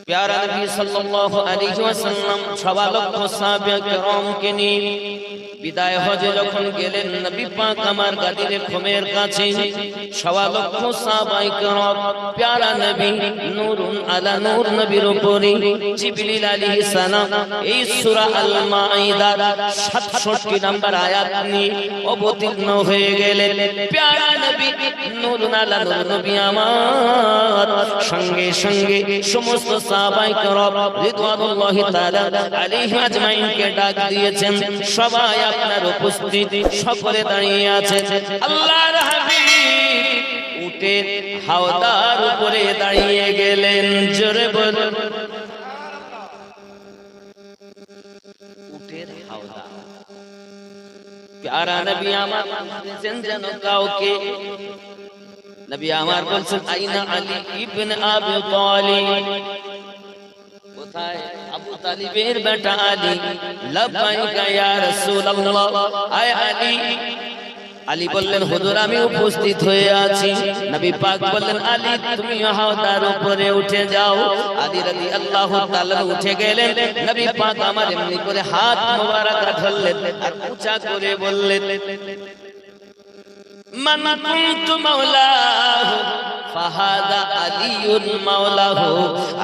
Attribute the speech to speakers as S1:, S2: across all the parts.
S1: प्यारा नबी सल्लल्लाहु अलैहि वसल्लम सवा लक्ष साहाबा किरामকে নিয়ে বিদায় হজে যখন গেলেন, নবী পাক আমার গাদির খুমের কাছে সওয়া লক্ষ সাহাবায়ে কিরাম, প্যারা নবী নূরুন আলা নূর নবীর উপরে জিবরিল আলাইহিস সালাম এই সূরা আল মাইদার 67 নম্বর আয়াত নিয়ে অবতীর্ণ হয়ে গেলেন। প্যারা নবী নূরুন আলা নূর নবী আমার সঙ্গে সঙ্গে সমস্ত সাহাবায়ে কিরাম রিদওয়ানুল্লাহি তাআলা আলাইহিম আজমাইনকে ডাক দিয়েছেন। সবাই আপনার উপস্থিতি সকলে দাঁড়িয়ে আছে। আল্লাহর হাবিব উটের হাওদার উপরে দাঁড়িয়ে গেলেন। জোরে বলুন উটের হাওদা। প্যারা নবী আমার বলছেন যেন কাউকে, নবী আমার বলছেন আইনা আলী ইবনে আবি তালিব, কোথায় আবু তালিবের বেটা আলী? লাব্বাইকা ইয়া রাসূলুল্লাহ। আয় আলী। আলী বললেন হুজুর আমি উপস্থিত হয়ে আছি। নবী পাক বললেন আলী তুমি হাওদার উপরে উঠে যাও। আলী রাদিয়াল্লাহু তাআলা উঠে গেলেন। নবী পাক আমার এমনি করে হাত মোবারক ধরলেন আর উঁচা করে বললেন মান কুনতু মাওলাহু ফাহাদা আলিউন মাওলাহু।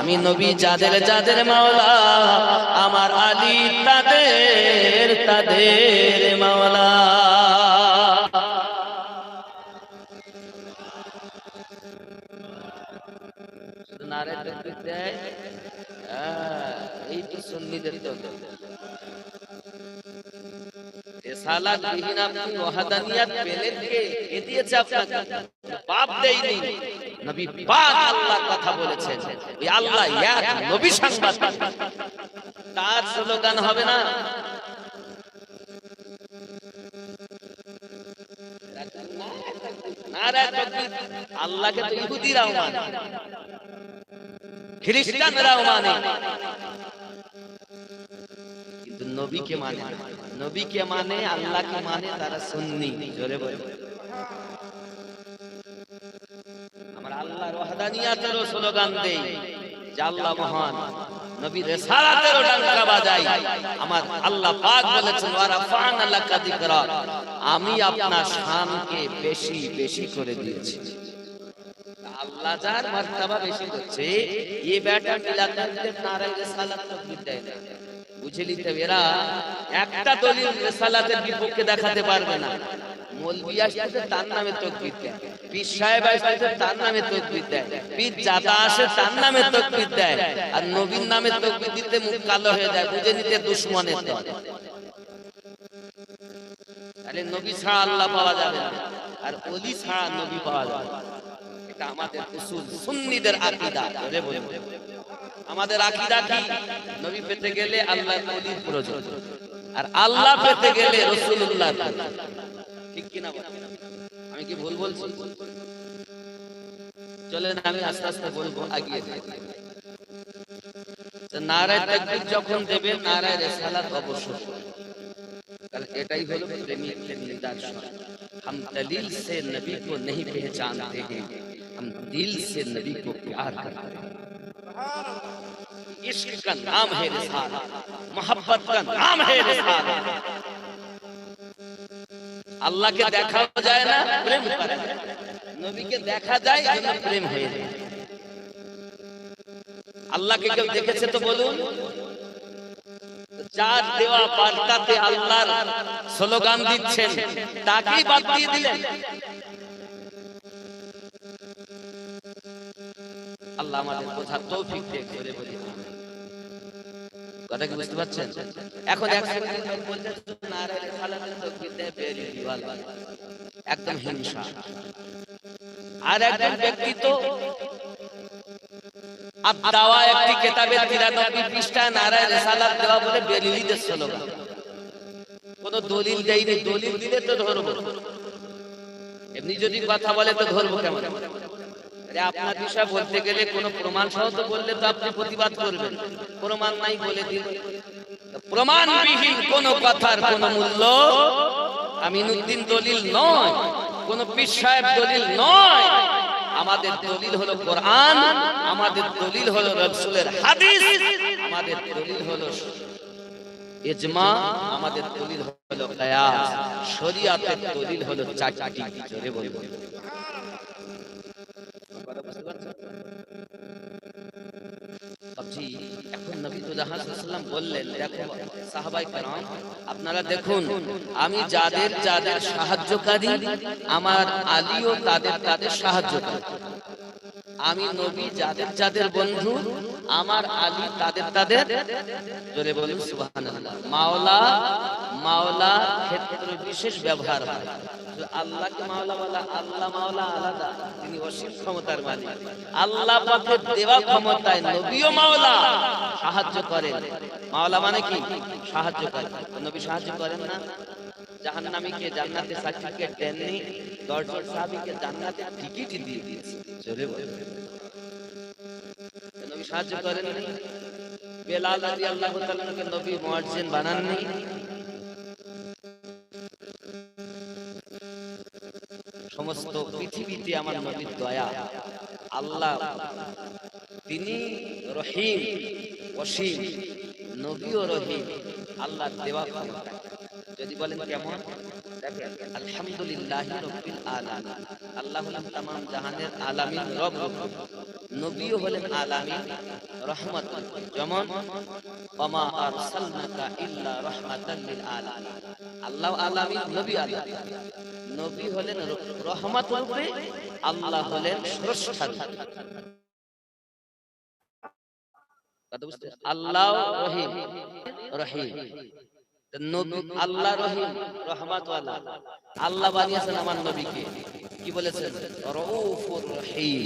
S1: আমি নবী যাদের যাদের মাওলা, আমার আলী তাদের তাদের মাওলা। নারে তাকবীর দেয় এই তো সুন্নিদের তো রিসালাত বিহীন আপনি ওয়াহদানিয়াত পেলেন কে? কে দিয়েছে আপনাকে? বাপ দেয়নি। নবী পাক আল্লাহর কথা বলেছেন। ওই আল্লাহ এক, নবী সাংবাদিক, তার স্লোগান হবে না। নারে তাকবীর। আল্লাহকে তো ইহুদিরাও মানে, খ্রিস্টানরাও মানে, কিন্তু নবীকে মানে না। নবীকে মানে, আল্লাহকে মানে, তারা সুন্নি। জোরে বলে আমরা আল্লাহর ওয়াহদানিয়াতের স্লোগান দেই যে আল্লাহ মহান, নবী রিসালাতের ডাঙ্কা বাজাই। আমার আল্লাহ পাক বলেছেন ওয়া রাফা'না লাকা যিকরা, আমি আপনার শানকে বেশি বেশি করে দিয়েছি। আল্লাহ যার মার্তবা বেশি করছে, এই বেটা মিলাদের নারে রিসালাত তাকবীর দেয় না। বুঝে নিতে এরা একটা দলিল রিসালাতের বিপক্ষে দেখাতে পারবে না। মৌলভী আসতে তার নামে তাকবীর দেয়, পীর সাহেব আসতে তার নামে তাকবীর দেয়, পীর জাদা আসে তার নামে তাকবীর দেয়, আর নবীর নামে তাকবীর দিতে মুখ কালো হয়ে যায়। বুঝে নিতে দুশমনের দল। তাহলে নবী ছাড়া আল্লাহ পাওয়া যাবে না, আর ওলি ছাড়া নবী পাওয়া যাবে। এটা আমাদের উসুল, সুন্নিদের আকীদা। বলে বলে আমাদের আকীদা কি? নবী পেতে গেলে আল্লাহর ওলির প্রয়োজন, আর আল্লাহ পেতে গেলে রাসূলুল্লাহর প্রয়োজন। ঠিক কি না? আমি কি ভুল বলছি? চলেন আমি আস্তে আস্তে বলবো, আগিয়ে যাই। নারে তাকবীর যখন দেবেন, নারে রিসালাত অবশ্যই। কারণ এটাই হলো প্রেমিকদের নিদর্শন। हम दलील से नबी को नहीं पहचानते हैं, हम दिल से नबी को प्यार करते हैं। इश्क का नाम है रिसालत, मोहब्बत का नाम है रिसालत। अल्लाह के देखा जाए ना प्रेम करे, नबी के देखा जाए जब प्रेम হয়ে যায়। আল্লাহকে কেউ দেখেছে তো বলুন? যার দেওয়া বার্তাতে আল্লাহর স্লোগান দিচ্ছেন, তাকেই বাদ দিয়ে দিলেন। আল্লাহ আমাদের বোঝার তৌফিক দেন। করে বলি কথা কি বুঝতে পারছেন? এখন একদম হিংসা। আর একজন ব্যক্তি তো দাওয়া একটি কিতাবে 93 পৃষ্ঠায় নারায়ে রিসালাত দেওয়া বলে বেরিলিদের স্লোগান। কোন দলিল দেয়নি, দলিল দিলে তো ধরবো, এমনি যদি কথা বলে তো ধরবো কেমন? আরে আপনার বিষয় বলতে গেলে কোন প্রমাণ সহ তো বললে তো আপনি প্রতিবাদ করবেন। প্রমাণ নাই বলে দিন। প্রমাণবিহীন কোন কথার কোন মূল্য। আমিনুদ্দিন দলিল নয়, কোন পীর সাহেব দলিল নয়, আমাদের দলিল হলো কোরআন, আমাদের দলিল হলো রাসূলের হাদিস, আমাদের দলিল হলো ইজমা, আমাদের দলিল হলো কিয়াস, শরীয়তের দলিল হলো চারটি। জোরে বলুন কথা বুঝতে পারছেন? জি, এখন নবী তো জাহাজ সাল্লাল্লাহু বললেন, দেখো সাহাবায়ে কেরাম আপনারা দেখুন, আমি যাদের যাদের সাহায্যকারী, আমার আলীও তাদের সাহায্যকারী। আমি নবী যাদের যাদের বন্ধু, আমার আলী তাদের। জোরে বলুন সুবহানাল্লাহ। মাওলা মাওলা ক্ষেত্র বিশেষ ব্যবহার হয়। আল্লাহকে মাওলা বলা, আল্লাহ মাওলা আলাদা, তিনি অসীম ক্ষমতার মালিক। আল্লাহ পাকের দেওয়া ক্ষমতায় নবীও মাওলা, সাহায্য করেন। মাওলা মানে কি? সাহায্য করেন। নবী সাহায্য করেন না? জাহান্নামীকে জান্নাতে সার্টিফিকেট দেননি, 10 জন সাহাবীকে জান্নাতে টিকিট দিয়ে দিয়েছেন। জোরে বলুন নবী সাহায্য করেননি? বেলাল রাদিয়াল্লাহু তাআলাকে নবী মুয়াজ্জিন বানাননি? সমস্ত পৃথিবীতে আমার নবীর দয়া। আল্লাহ তিনি রহিম অসীম, নবীও রহিম, আল্লাহর দেওয়া ক্ষমতা। যদি বলেন কেমন, দেখেন আলহামদুলিল্লাহি রাব্বিল আলামিন, আল্লাহ হলেন तमाम জাহানের আলামিন রব, নবীও হলেন আলামিন রহমত। যেমন ওমা আরসালনাকা ইল্লা রাহমাতাল লিল আলামিন, আল্লাহ আলামিন, নবী আলামিন। নবী হলেন রহমত রূপে, আল্লাহ হলেন স্রষ্টা। কথা বুঝতে? আল্লাহ রহিম রহিম, নবী আল্লাহ রহিম রহমত ওয়ালা। আল্লাহ বানিয়েছেন আমার নবীকে, কি বলেছেন? রউফুর রহিম।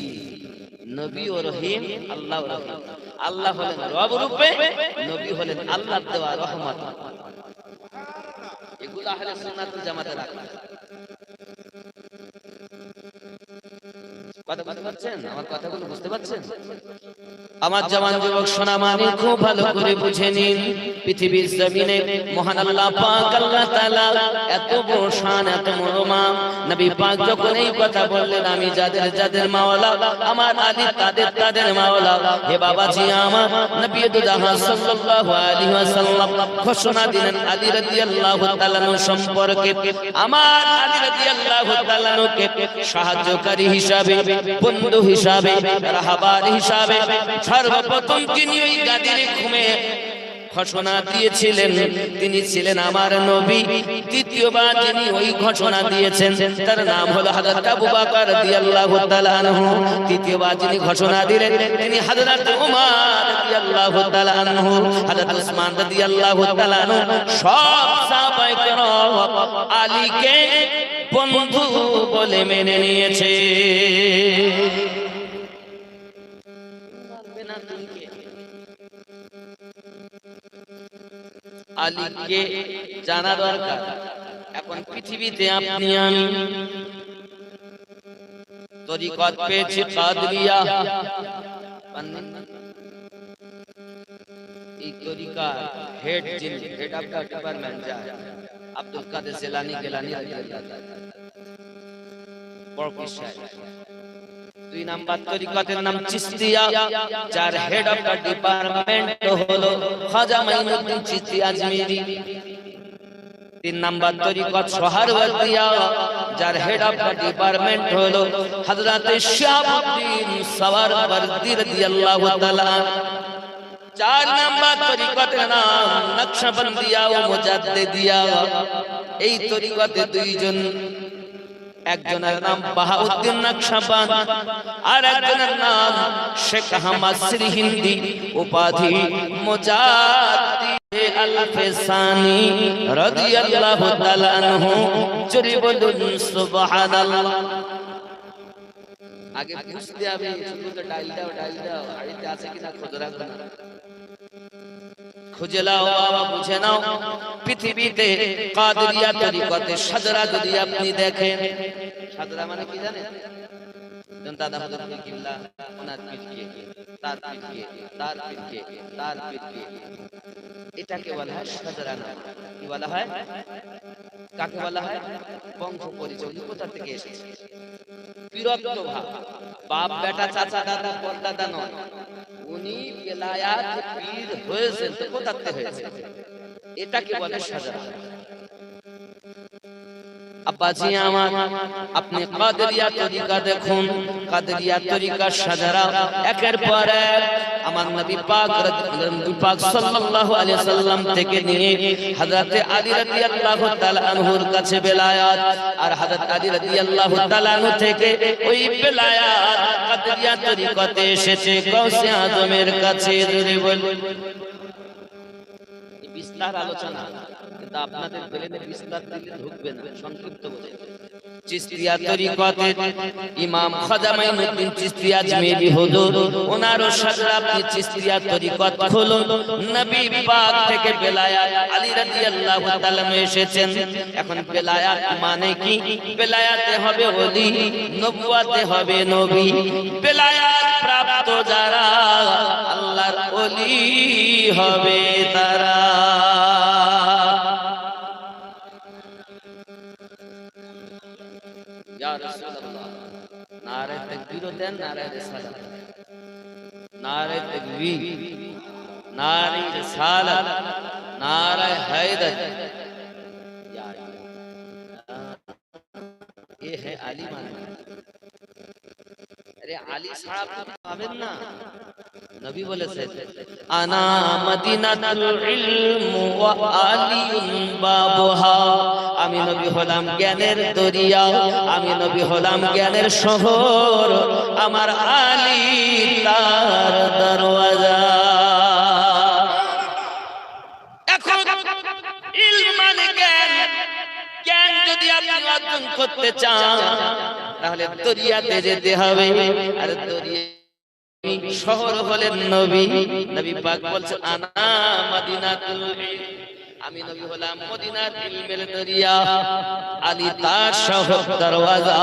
S1: নবী ও রহিম, আল্লাহ রহিম। আল্লাহ হলেন রব রূপে, নবী হলেন আল্লাহর দেওয়া রহমত। এগুলো আহলে সুন্নাত ওয়াল জামাতের আকীদা। কথা বুঝতে পারছেন? আমার কথাগুলো বুঝতে পারছেন? আমার জওয়ান যুবক সোনা মানে খুব ভালো করে বুঝে নিন, পৃথিবীর জমিনে মহান আল্লাহ পাক আল্লাহ তাআলা এত বড় শান, এত মহিমা। নবী পাক যখন এই কথা বললেন, আমি যাদের যাদের মাওলা, আমার আলী তাদের মাওলা। হে বাবাজি আমার, নবী দুজাহান সাল্লাল্লাহু আলাইহি ওয়াসাল্লাম ঘোষণা দিলেন আলী রাদিয়াল্লাহু তাআলা সম্পর্কে, আমার আলী রাদিয়াল্লাহু তাআলা কে সাহায্যকারী হিসাবে, বন্ধু হিসাবে, রাহবার হিসাবে সর্বপ্রথম তিনি ওই গাদির ঘুমে ঘোষণা দিয়েছিলেন, তিনি ছিলেন আমার নবী। দ্বিতীয়বার যিনি ওই ঘোষণা দিয়েছেন, তার নাম হলো হযরত আবু বকর রাদিয়াল্লাহু তাআলা আনহু। তৃতীয়বার যিনি ঘোষণা দিলেন, তিনি হযরত উমর রাদিয়াল্লাহু তাআলা আনহু, হযরত উসমান রাদিয়াল্লাহু তাআলা আনহু। সব সাহাবায়ে কেরাম আলীকে বন্ধু বলে মেনে নিয়েছে। আলীকে জানা দরকার। এখন পৃথিবীতে আপনি আমি তরিকত পেয়েছি কাদরিয়া, এই তরিকা হেড যিনি, হেড অফ দ্য ডিপার্টমেন্ট যায় আব্দুল কাদের জিলানী গিলানী রাদিয়াল্লাহু তাআলা, বড় পীর। 2 নাম্বার তরিকতের নাম চিশতিয়া, যার হেড অফ দ্য ডিপার্টমেন্ট হলো খাজা মাইনুদ্দিন চিশতি আজমিরি। 3 নাম্বার তরিকত সোহরাওয়ার্দিয়া, যার হেড অফ দ্য ডিপার্টমেন্ট হলো হযরত শাহাবুদ্দিন সওয়ারওয়ার্দী রাদিয়াল্লাহু তাআলা। 4 নাম্বার তরিকতের নাম নকশবন্দিয়া ও মুজাদ্দিদিয়া। এই তরিকতে 2 জন, একজনের নাম বাহাউদ্দিন নকশবন্দ, আর একজনের নাম শেখ আহমদ শ্রীহিন্দি, উপাধি মুজাদ্দিদ আল-ফিসানি রাদিয়াল্লাহু তাআলা আনহু। জোরে বলুন সুবহানাল্লাহ। আগে বুঝতে হবে, শুধু তো ডাল দাও হাড়িতে আছে কিনা খোঁজ রাখবেন, খুঁজে নাও বাবা, বুঝে নাও। পৃথিবীতে কাদরিয়া তরিকতে সাদরা যদি আপনি দেখেন, সাদরা মানে কি জানেন? দাদা হুজুর কিবলা ওনার পীরকে, তার পীরকে, তার পীরকে, তার পীরকে, এটাকে বলা হয় সাদরা নাম। কি বলা হয়? কাকে বলা হয়? বংশ পরিচয়, কোথা থেকে এসেছে। বিরক্ত ভাব, বাপ বেটা চাচা দাদা পরদাদা নয়, উনি বেলায়াত পীর হয়েছেন তো কোথাতে হয়েছে, এটাকে বলে সাজা। আব্বাজি আমার, আপনি কাদেরিয়া তরিকা দেখুন, কাদেরিয়া তরিকার সাজারা একের পর এক আমার নবী পাক সাল্লাল্লাহু আলাইহি সাল্লাম থেকে নিয়ে হযরতে আলী রাদিয়াল্লাহু তাআলা আনহুর কাছে বেলায়াত, আর হযরত আলী রাদিয়াল্লাহু তাআলা আনহু থেকে ওই বেলায়াত কাদেরিয়া তরিকাতে এসেছে গাউসে আজমের কাছে। জোরে বল। বিস্তার আলোচনা, কিন্তু আপনাদের ব্রেনে বিস্তার দিলে ঢুকবে না, সংক্ষিপ্ত বলে। চিশতিয়া তরিকতে ইমাম খাজা মাইনুদ্দিন চিশতি আজমেরি হুজুর, ওনারও সাজরা আপনি চিশতিয়া তরিকত খুলুন। নবী পাক থেকে বেলায়াত আলী রাদিয়াল্লাহু তাআলা এসেছেন। এখন বেলায়াত মানে কি? বেলায়াতে হবে ওলি, নবুয়াতে হবে নবী। বেলায়াত প্রাপ্ত যারা আল্লাহর ওলি হবে তারা। ইয়া রাসূলুল্লাহ, নারে তাকবীর দেন, নারে রিসালাত, নারে তাকবীর, নারে রিসালাত, নারে হায়দার। ये है आली मान। अरे आली साहब पाবেন না, নবী বলেছেন আনা মদিনাতুল ইলম ওয়া আলিউন বাবুহা, আমি নবী হলাম জ্ঞানের দরিয়া, আমি নবী হলাম জ্ঞানের শহর, আমার আলী তার দরওয়াজা। এখন ইলম মানে জ্ঞান, জ্ঞান যদি আপনি অর্জন করতে চান তাহলে দরিয়াতে যেতে হবে, আর দরিয়া শহর হলেন নবী। নবী পাক বলছেন আনা মদিনাতুল ইলম, আমি নবী হলাম মদিনার ইলমের দরিয়া, আলী তার শহর দরওয়াজা,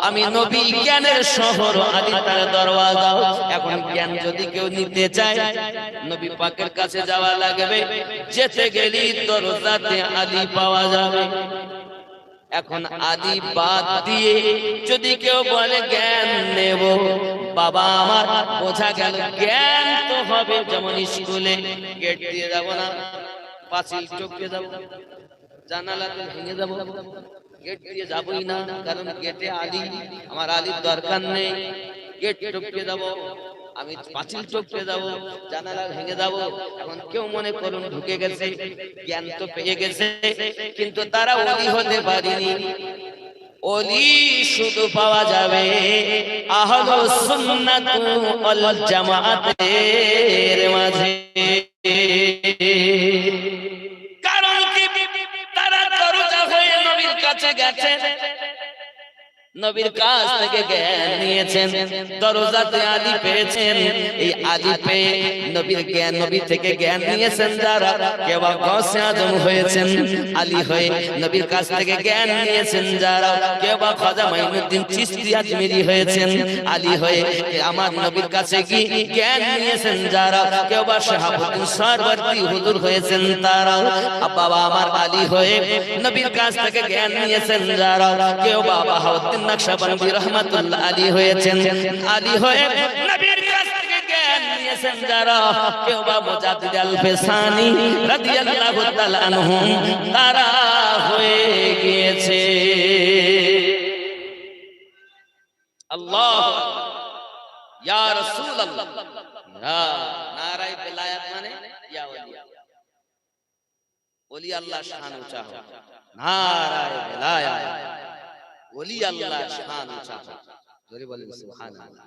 S1: আমি নবী জ্ঞানের শহর, আলী তার দরওয়াজা। এখন জ্ঞান যদি কেউ নিতে চায় নবী পাকের কাছে যাওয়া লাগবে, যেতে গেলি দরজাতে আলী পাওয়া যাবে। এখন আদি বাদ দিয়ে যদি কেউ বলে জ্ঞান নেব, বাবা আমার বোঝা গেল জ্ঞান তো হবে যেমন স্কুলে গেট দিয়ে যাব না, পাঁচিল টপকে যাব, জানালা ভেঙে যাব, গেট দিয়ে যাবই না, কারণ গেটে আলী, আমার আলীর দরকার নেই। গেট টপকে যাব, আমি পাঁচিল টপকে যাব, জানালা ভেঙে যাব। এখন কেউ মনে করুন ঢুকে গেছে, জ্ঞান তো পেয়ে গেছে, কিন্তু তারা ওলি হতে পারেনি। ওলি শুধু পাওয়া যাবে আহলুস সুন্নাত ওয়াল জামাতের মাঝে। কারণ কি? তারা দরজা হয়ে নবীর কাছে গেছে, নবীর কাছ থেকে জ্ঞান নিয়েছেন, দরজাতে আলী পেয়েছেন। এই আলী পেয়ে নবীর জ্ঞান, নবী থেকে জ্ঞান নিয়েছেন যারা, কেউ গাউসে আজম হয়েছেন আলী হয়ে, নবীর কাছ থেকে জ্ঞান নিয়েছেন যারা, কেউ খাজা মাইনুদ্দিন চিশতি আজমেরি হয়েছেন আলী হয়ে, আমার নবীর কাছে কি জ্ঞান নিয়েছেন যারা, কেউ শাহাবুদ্দিন সরওয়ার্দী হুজুর হয়েছেন তারা, বাবা আমার আলী হয়ে নবীর কাছ থেকে জ্ঞান নিয়েছেন যারা, কেউ বাহাউদ্দিন নকশবন্দি রহমাতুল্লাহ আলী হয়েছেন আলী হয়ে নবীর কাছ থেকে জ্ঞান নিয়েছেন যারা, কেউ বা মুজাদ্দিদ আল ফিসানি রাদিয়াল্লাহু তাআলা আনহুম তারা হয়ে গিয়েছে। আল্লাহু ইয়া রাসূলুল্লাহ, ইয়া নারায়ে বেলায়াত মানে ইয়া ওলি, ওলি আল্লাহ শান উঁচা হোক, নারায়ে বেলায়াত, ওলি আল্লাহ শান উঁচা হোক। জোরে বলেন সুবহানাল্লাহ।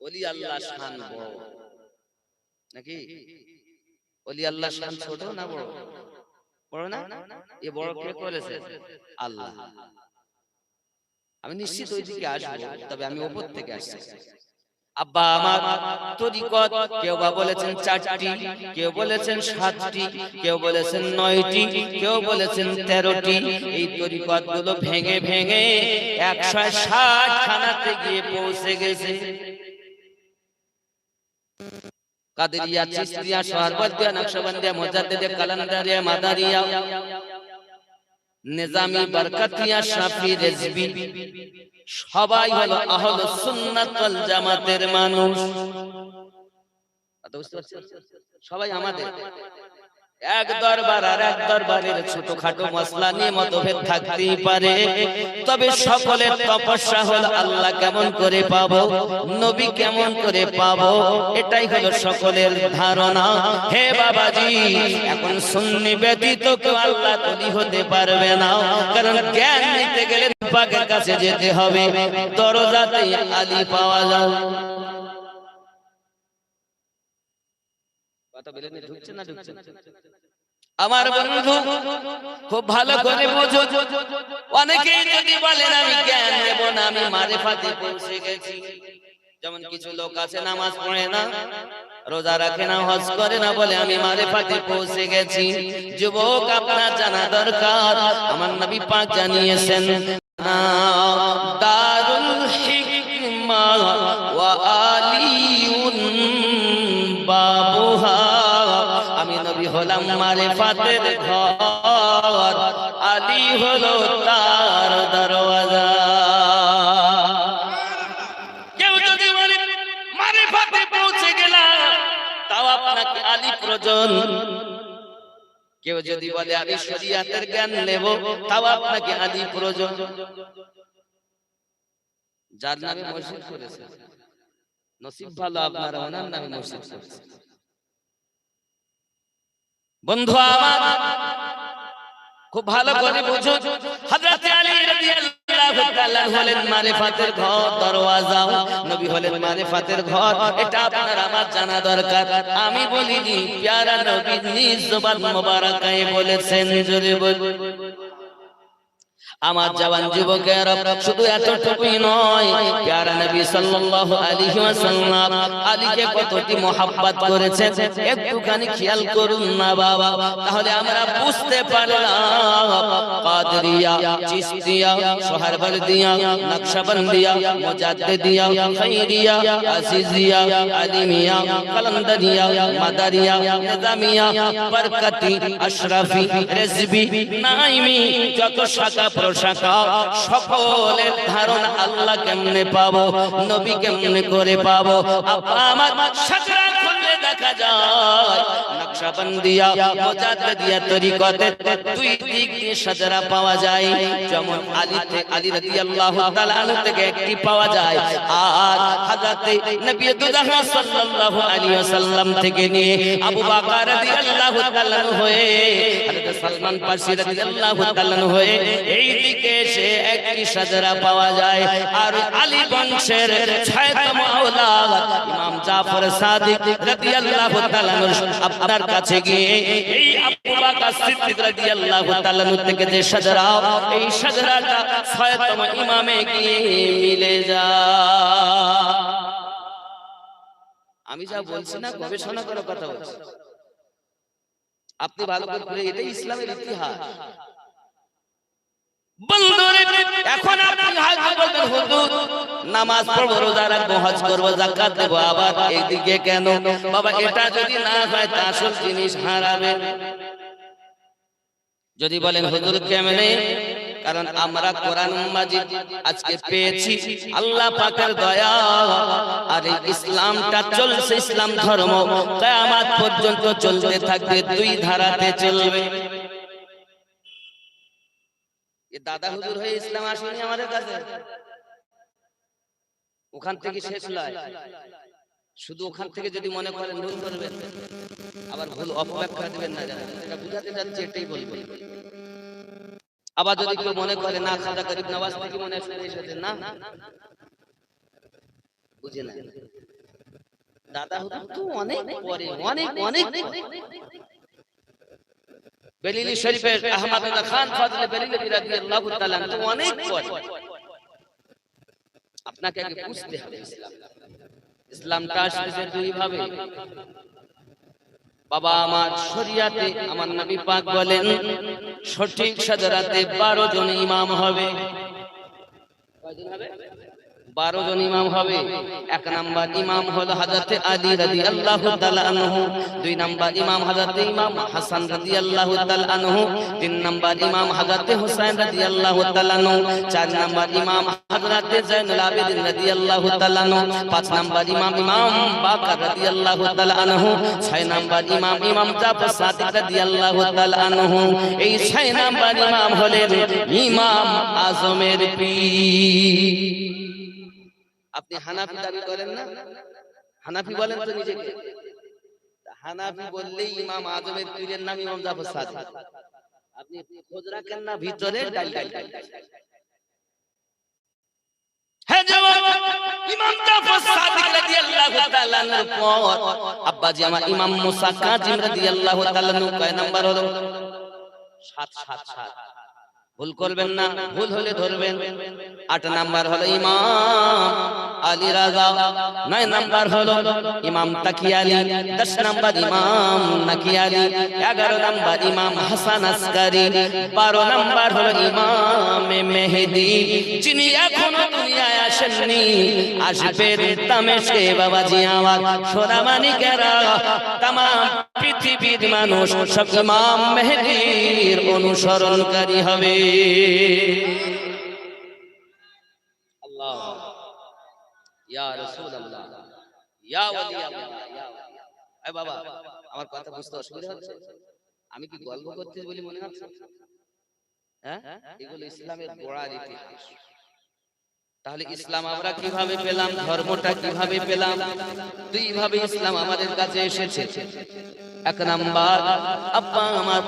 S1: ওলি আল্লাহ শান বড় নাকি? ওলি আল্লাহ শান ছোট না বড়? বড় না? এ বড় কে করেছে? আল্লাহ। আমি নিশ্চিত ওই দিকে আসবো, তবে আমি উপর থেকে আসছি। আব্বা আমার তরিকত কেউ বা বলেছেন 4টি, কেউ বলেছেন 7টি, কেউ বলেছেন 9টি, কেউ বলেছেন 13টি। এই তরিকত গুলো ভেঙে ভেঙে 160 খানাতে গিয়ে পৌঁছে গেছে। কাদেরিয়া, চিশতিয়া, সরওয়ার্দিয়া, নকশবন্দিয়া, মুজাদ্দিদিয়া, কালান্দারিয়া, মাদারিয়া, নিজামী, বরকতিয়া, শাফি, রেজবি সবাই হলো আহলুস সুন্নাত ওয়াল জামাতের মানুষ। সবাই আমাদের এক দরবার আর এক দরবারের ছোটখাটো মসলা নিয়ে মতভেদ থাকতেই পারে, তবে সকলের তপস্যা হল আল্লাহ কেমন করে পাবো, নবী কেমন করে পাবো, এটাই হলো সকলের ধারণা। হে বাবাজি, এখন সুন্নি ব্যতীত কেউ আল্লাহ তৈরি হতে পারবে না, কারণ জ্ঞান নিতে গেলে পাকের কাছে যেতে হবে, দরজাতে আলী পাওয়া যায়। আমার বন্ধু খুব ভালো করে বোঝো, অনেকেই যদি বলেন আমি জ্ঞান নেব না, আমি মারিফাতে পৌঁছে গেছি। যেমন কিছু লোক আছে নামাজ পড়ে না, রোজা রাখে না, হজ করে না, বলে আমি মারিফাতে পৌঁছে গেছি। যুবক, আপনার জানা দরকার, আমার নবী পাক জানিয়েছেন দারুল হিকমা ওয়া আলিউন বাবুহা, আমি নবী হলাম মারিফাতের ঘর, আলী হলো তার দরওয়াজা। কেউ যদি বলে মারিফাতে পৌঁছে গেলাম, তাও আপনাকে আলী প্রয়োজন। কেউ যদি বলে আমি শরীয়তের জ্ঞান নেব, তাও আপনাকে আলী প্রয়োজন। যার নামে মসজিদ করেছে, নসিব ভালো আপনার, ওনার নামে মসজিদ করেছে। বন্ধু আমার খুব ভালো করে বুঝো, হযরত আলী রাদিয়াল্লাহু তাআলা হলেন মারিফাতের ঘর, দরওয়াজা, নবী হলেন মারিফাতের ঘর। এটা আপনার আমার জানা দরকার। আমি বলিনি, প্যারা নবী নিজ জবান মোবারকায় বলেছেন, জোরে বলুন। আমার জওয়ান যুবকেরা, শুধু এতটুকুই নয়, প্যারা নবী সাল্লাল্লাহু আলাইহি ওয়াসাল্লাম আলীকে কতটি মুহাব্বত করেছেন, একটুখানি খেয়াল করুন না বাবা, তাহলে আমরা বুঝতে পারলাম কাদরিয়া, চিশতিয়া, সোহরাওয়ার্দিয়া, নকশবন্দিয়া, মুজাদ্দিদিয়া, খায়রিয়া, আসিজিয়া, আলিমিয়া, কালান্দারিয়া, মাদারিয়া, নিজামিয়া, বরকতি, আশরাফি, রেজবি, নাইমি, যত শাখা শাখা, সকলের ধারণা আল্লাহ কেমনে পাবো, নবী কেমনে করে পাবো। আমার শাখা খুললে দেখা যায় নকশবন্দিয়া, মুজাদ্দিদিয়া তরিকতে দুই দিক দিয়ে শাজরা পাওয়া যায়। যেমন আলী রাদিয়াল্লাহু তাআলা আনহু থেকে একটি পাওয়া যায়, আর হযরত নবী দুজাহান সাল্লাল্লাহু আলাইহি ওয়াসাল্লাম থেকে নিয়ে আবু বকর রাদিয়াল্লাহু তাআলা হয়ে হযরত সালমান ফারসি রাদিয়াল্লাহু তাআলা হয়ে এই দিকে এসে একটি শাজরা পাওয়া যায়। আর আলী বংশের ছয়তম আওলাদ ইমাম জাফর সাদিক রাদিয়াল্লাহু তাআলা আপনার কাছে গিয়ে এই আবু বকর সিদ্দিক রাদিয়াল্লাহু তাআলা থেকে যে শাজরা, এই শাজরাটা ছয়তম ইমামে গিয়ে মিলে যায়। আমি যা বলছি না, গবেষণা করার কথা বলছি, আপনি ভালো করে, এটাই ইসলামের ইতিহাস। বন্ধুরে, এখন আপনি হয়তো বলবেন হুজুর নামাজ পড়বো, রোজা রাখবো, হজ করবো, যাকাত দেবো, আবার এইদিকে কেন? বাবা, এটা যদি না হয় তা আসল জিনিস হারাবে। যদি বলেন হুজুর কেমনে? কারণ আমরা কোরআন মাজিদ আজকে পেয়েছি আল্লাহ পাকের দয়া, আর এই ইসলামটা চলছে, ইসলাম ধর্ম কিয়ামত পর্যন্ত চলতে থাকবে, দুই ধারাতে চলবে। দাদা হুজুর হয়ে ইসলাম আসেনি আমাদের কাছে, ওখান থেকে শেষ নয়। শুধু ওখান থেকে যদি মনে করেন ভুল করবেন, আবার ভুল অপব্যাখ্যা দিবেন না, এটা বুঝাতে যাচ্ছে, এটাই বলবেন। আবার যদি কেউ মনে করে না খাজা গরিব নওয়াজ থেকে মনে এসেছে, না বুঝে না, দাদা হুজুর তো অনেক পরে, অনেক অনেক বেলিলি শরীফের আহমদুল্লাহ খান ফাজলে বেলিলি রাদিয়াল্লাহু তাআলা তো অনেক পরে। আপনাকে আগে বুঝতে হবে ইসলামটা আসলে দুই ভাবে। বাবা আমার, শরিয়াতে আমার নবী পাক বলেন সঠিক সাজরাতে 12 জন ইমাম হবে। কয়জন হবে? 12 জন ইমাম হবে। 1 নাম্বার ইমাম হলো হযরত আলী রাদিয়াল্লাহু তাআলা আনহু, 2 নাম্বার ইমাম হযরত ইমাম হাসান রাদিয়াল্লাহু তাআলা আনহু, 3 নাম্বার ইমাম হযরত হুসাইন রাদিয়াল্লাহু তাআলা আনহু, 4 নাম্বার ইমাম হযরত যায়নুল আবেদিন রাদিয়াল্লাহু তাআলা আনহু, 5 নাম্বার ইমাম ইমাম বাকর রাদিয়াল্লাহু তাআলা আনহু, 6 নাম্বার ইমাম জাফর সাদিক রাদিয়াল্লাহু তাআলা আনহু। এই 6 নাম্বার ইমাম হলেন ইমাম আজমের পীর। আপনি হানাফি দাবি করেন না? হানাফি বলেন তো নিজেকে? হানাফি বললেই ইমাম আজমের পীরের নাম ইমাম জাফর সাদিক। আপনি খোঁজ রাখেন না ভিতরে ডাল। হ্যাঁ জবাব, ইমাম জাফর সাদিক রাদিয়াল্লাহু তাআলা আনহু পর আব্বাজি আমার ইমাম মুসা কাজিম রাদিয়াল্লাহু তাআলা আনহু কয় নাম্বার হলো? 7 ভুল করবেন না, ভুল হলে ধরবেন। 8 নাম্বার হলো ইমাম আলী রাজা, 9 নাম্বার হলো ইমাম তাকি আলী, 10 নাম্বার ইমাম নাকি আলী, 11 নাম্বার ইমাম হাসান আসকারি, 12 নাম্বার হলো ইমাম মেহেদি, যিনি এখনো দুনিয়ায় আসেননি, আসবেন দামেস্কে। বাবাজি আমার সোনামানিকেরা, তামাম পৃথিবীর মানুষ সব ইমাম মেহেদির অনুসরণকারী হবে। আল্লাহ ইয়া রাসূলুল্লাহ ইয়া ওলি আল্লাহ ইয়া এ বাবা, আমার কথা বুঝতে অসুবিধা হচ্ছে? আমি কি গল্প করতে বলি মনে হচ্ছে? হ্যাঁ, এগুলো ইসলামের গোড়ার ইতিহাস। তাহলে ইসলাম আমরা কিভাবে পেলাম, ধর্মটা কিভাবে পেলাম? 2 ভাবে ইসলাম আমাদের কাছে এসেছে। 1 নাম্বার, আব্বা আমার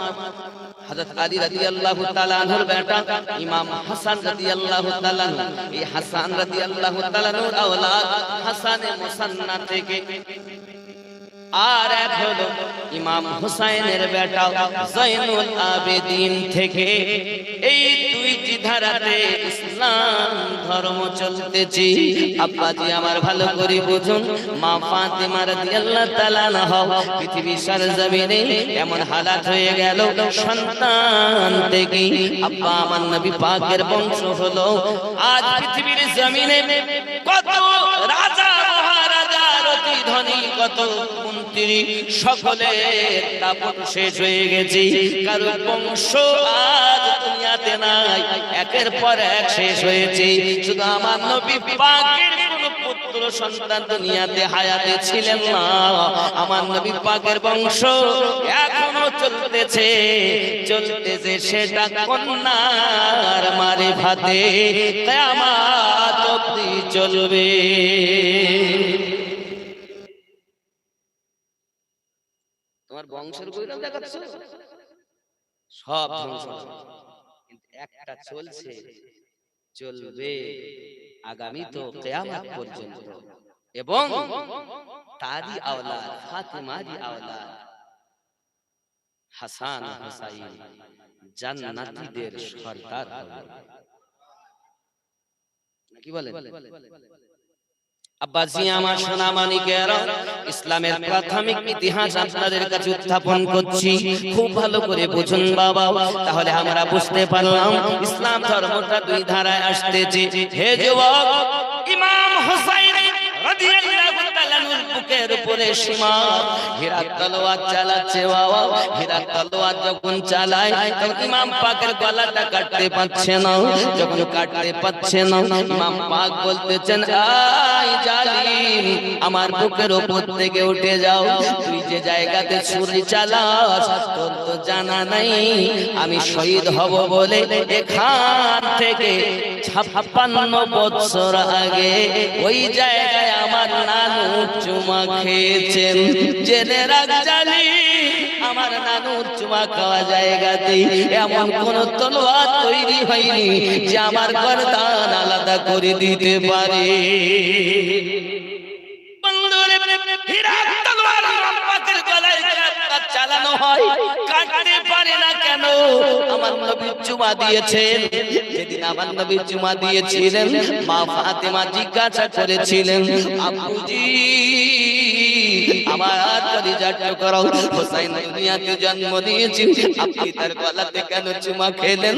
S1: হযরত আলী রাদিয়াল্লাহু তাআলা আনহুর বেটা ইমাম হাসান রাদিয়াল্লাহু তাআলা আনহু, এই হাসান রাদিয়াল্লাহু তাআলা আনহুর আওলাদ হাসানে মুসান্না থেকে। আর এক হলো ইমাম হুসাইনের বেটা যায়নুল আবেদিন থেকে। এই 2টি ধারাতে ইসলাম ধর্ম চলতেছে। আব্বাজি আমার ভালো করে বুঝুন, মা ফাতেমা রাদিয়াল্লাহু তাআলা আনহা পৃথিবীর সরজমিনে এমন হালাত হয়ে গেল, সন্তান থেকে আব্বা আমার নবী পাকের বংশ হলো। আজ পৃথিবীর জমিনে কত রাজা মহারাজা, অতি ধনী, কত মন্ত্রী, সকলের দাপট শেষ হয়ে গেছে। কারো বংশ আজ দুনিয়াতে নাই, একের পর এক শেষ হয়েছে। শুধু আমার নবী পাকের কোন পুত্র সন্তান দুনিয়াতে হায়াতে ছিলেন না। আমার নবী পাকের বংশ এখনো চলতেছে, সেটা কন্যার মারে ভাতে কিয়ামত অবধি চলবে। তোমার বংশের গৌরব দেখাচ্ছ, সব ধ্বংস, কিন্তু একটা চলছে, চলবে আগামী তো কিয়ামত পর্যন্ত। এবং তারই আওলাদ, ফাতেমারই আওলাদ হাসান হুসাইন জান্নাতীদের সরদার হবে। কি বলেন? আব্বাজি আমার সোনামানিকেরা, ইসলামের প্রাথমিক ইতিহাস আপনাদের কাছে উত্থাপন করছি, খুব ভালো করে বুঝুন বাবা। তাহলে আমরা বুঝতে পারলাম ইসলাম ধর্মটা 2 ধারায় আসতেছে। হে যুবক, ইমাম হুসাইন রাদিয়াল্লাহু তাআলা আনহুর বুকের উপরে সীমা হীরার তলোয়ার চালাচ্ছে। বাবা, হীরার তলোয়ার যখন চালায় তখন ইমাম পাকের গলাটা কাটতে পারছে না। যখন কাটতে পারছে না, ইমাম পাক বলতেছেন, আয় জালিম, আমার বুকের উপর থেকে উঠে যাও। তুই যে জায়গাতে ছুরি চালাস তোর তো জানা নাই আমি শহীদ হব বলে এখান থেকে 56 বছর আগে ওই জায়গায় আমার নানু চুমা খেয়েছেন। জেনে রাখ জালিম, আমার নানুর চুমা খাওয়া জায়গাতে এমন কোন তলোয়ার তৈরি হয়নি যে আমার গর্দান আলাদা করে দিতে পারে। চালানো হয়, কাটতে পারে না কেন? আমার নবী চুমা দিয়েছেন। যেদিন আমার নবী চুমা দিয়েছিলেন, মা ফাতেমা জিজ্ঞাসা করেছিলেন, আব্বুজি আমার কলিজার টুকরা হুসাইন দুনিয়াতে জন্ম দিয়েছি, আপনি তার গলাতে কেন চুমা খেলেন?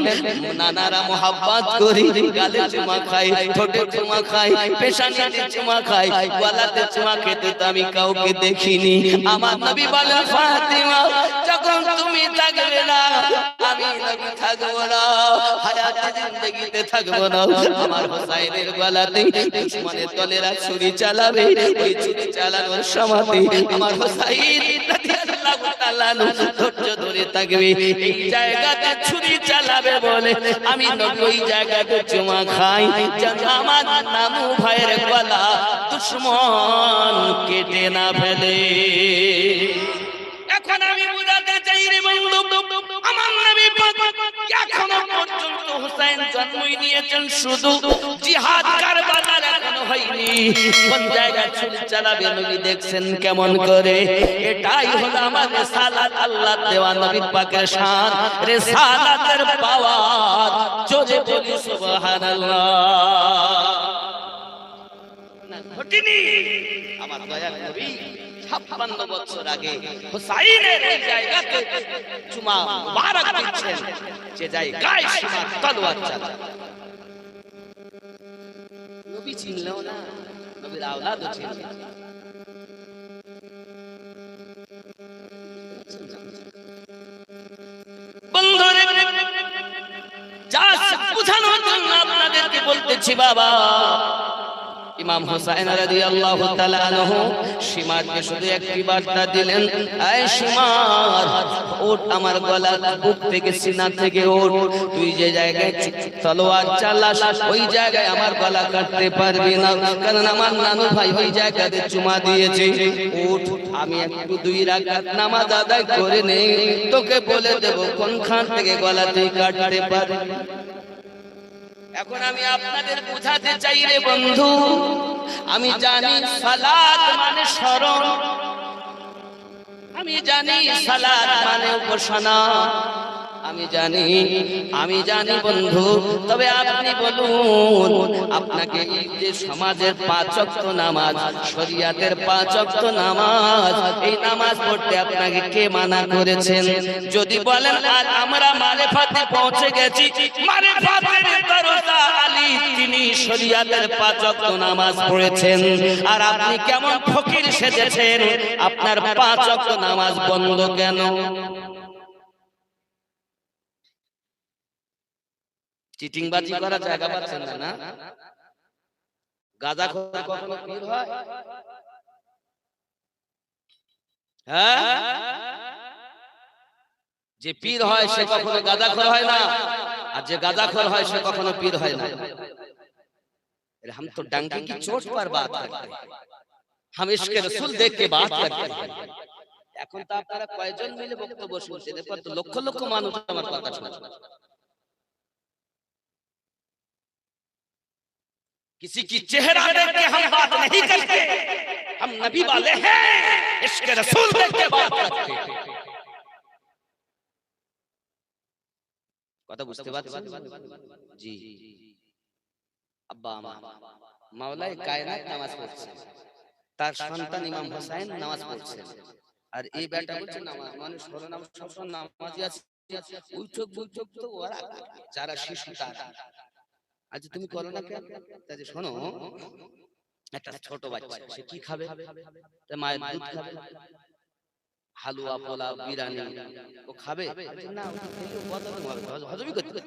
S1: নানারা মোহাব্বত করি, গালে চুমা খাই, ঠোঁটে চুমা খাই, পেশানিতে চুমা খাই, গলাতে চুমা খেতে তো আমি কাউকে দেখিনি। আমার নবী বলেন, ফাতিমা যখন তুমি থাকবে না আমি নবী থাকবো না, হায়াতে জিন্দেগিতে থাকবো না। আমার হুসাইনের গলাতে দুশমনের দলেরা ছুরি চালাবে, ওই ছুরি চালানোর সময় আমার হুসাইন রাদিয়াল্লাহু তাআলা ধৈর্য ধরে থাকবে। এই জায়গাতে ছুরি চালাবে বলে আমি নবী ওই জায়গাতে চুমা খাই, যেন আমার নানু ভাইয়ের গলা দুশমন কেটে না ফেলে। এখন আমি বুঝাতে চাই রে বন্ধু, আমার নবী পাক এখনো পর্যন্ত হুসাইন জন্মই নিয়েছেন, শুধু জিহাদ কারবালার এখনো হয়নি। কোন জায়গায় ছুরি চালাবে নবী দেখছেন কেমন করে। এটাই হলো আমার রিসালাত, আল্লাহ দেওয়া নবী পাকের শান, রিসালাতের পাওয়ার। জোরে বলি সুবহানাল্লাহ। ঘটেনি আমার দয়ার নবী 56 বছর আগে হুসাইনের এই জায়গাতে চুমা মুবারক দিচ্ছেন, যে জায়গায় সীমার তলোয়ার চালায়। নবী চিনলেও না, নবীর আওলাদও চিনল না। বন্ধুরে যা বুঝানোর জন্য আপনাদেরকে বলতেছি বাবা, ইমাম হুসাইন রাদিয়াল্লাহু তাআলা আনহু সীমাকে শুধু একটি বার্তা দিলেন, এই সীমার ওঠ, আমার গলা বুক থেকে সিনা থেকে ওঠ, তুই যে জায়গায় তলোয়ার চালাস ওই জায়গায় আমার গলা কাটতে পারবি না, কারণ আমার নানু ভাই ওই জায়গাতে চুমা দিয়েছে। ওঠ, আমি একটু 2 রাকাত নামাজ আদায় করে নেই, তোকে বলে দেব কোনখান থেকে গলা তুই কাটতে পারবি। এখন আমি আপনাদের বুঝাতে চাই রে বন্ধু, আমি জানি সালাত মানে স্মরণ, আমি জানি সালাত মানে উপাসনা, আমি জানি বন্ধু, তবে আপনি বলুন, আপনাকে এই যে সমাজের 5 ওয়াক্ত নামাজ, শরিয়াতের 5 ওয়াক্ত নামাজ, এই নামাজ পড়তে আপনাকে কে মানা করেছেন? যদি বলেন আজ আমরা মারিফাতে পৌঁছে গেছি, মারিফাতের দরজা আলী তিনি শরিয়াতের 5 ওয়াক্ত নামাজ পড়েছেন, আর আপনি কেমন ফকির সেজেছেন, আপনার 5 ওয়াক্ত নামাজ বন্ধ কেন? চিটিংবাজি করার জায়গা পাচ্ছেন না? গাঁজাখোর কখনো পীর হয়? হ্যাঁ, যে পীর হয় সে কখনো গাঁজাখোর হয় না, আর যে গাঁজাখোর হয় সে কখনো পীর হয় না। हम तो डंके की चोट पर बात करते हैं, हम इश्क रसूल देख के बात करते हैं। এখন তো আপনারা কয়জন মিলে বক্তব্য শুনছেন, এরপর তো লক্ষ লক্ষ মানুষ আমার কথা শুনছে। किसी की चेहरा देख के हम बात नहीं करते, हम नबी वाले हैं, इश्क रसूल देख के बात करते हैं। কথা বুঝতে পারছেন? জি, আব্বা আমার মাওলায়ে কায়নাত নামাজ পড়ছেন, তার সন্তান ইমাম হুসাইন নামাজ পড়ছেন, আর এই বেটা বলছে নামাজ মানে সরো নামাজ, সব নামাজি আছে, উঠক তো ওরা যারা শিশু তারা। আচ্ছা তুমি করো না কেন? তাই শোনো, একটা ছোট বাচ্চা সে কি খাবে? মায়ের দুধ খাবে, হালুয়া পোলাও বিরিয়ানি ও খাবে না, হজমই করতে,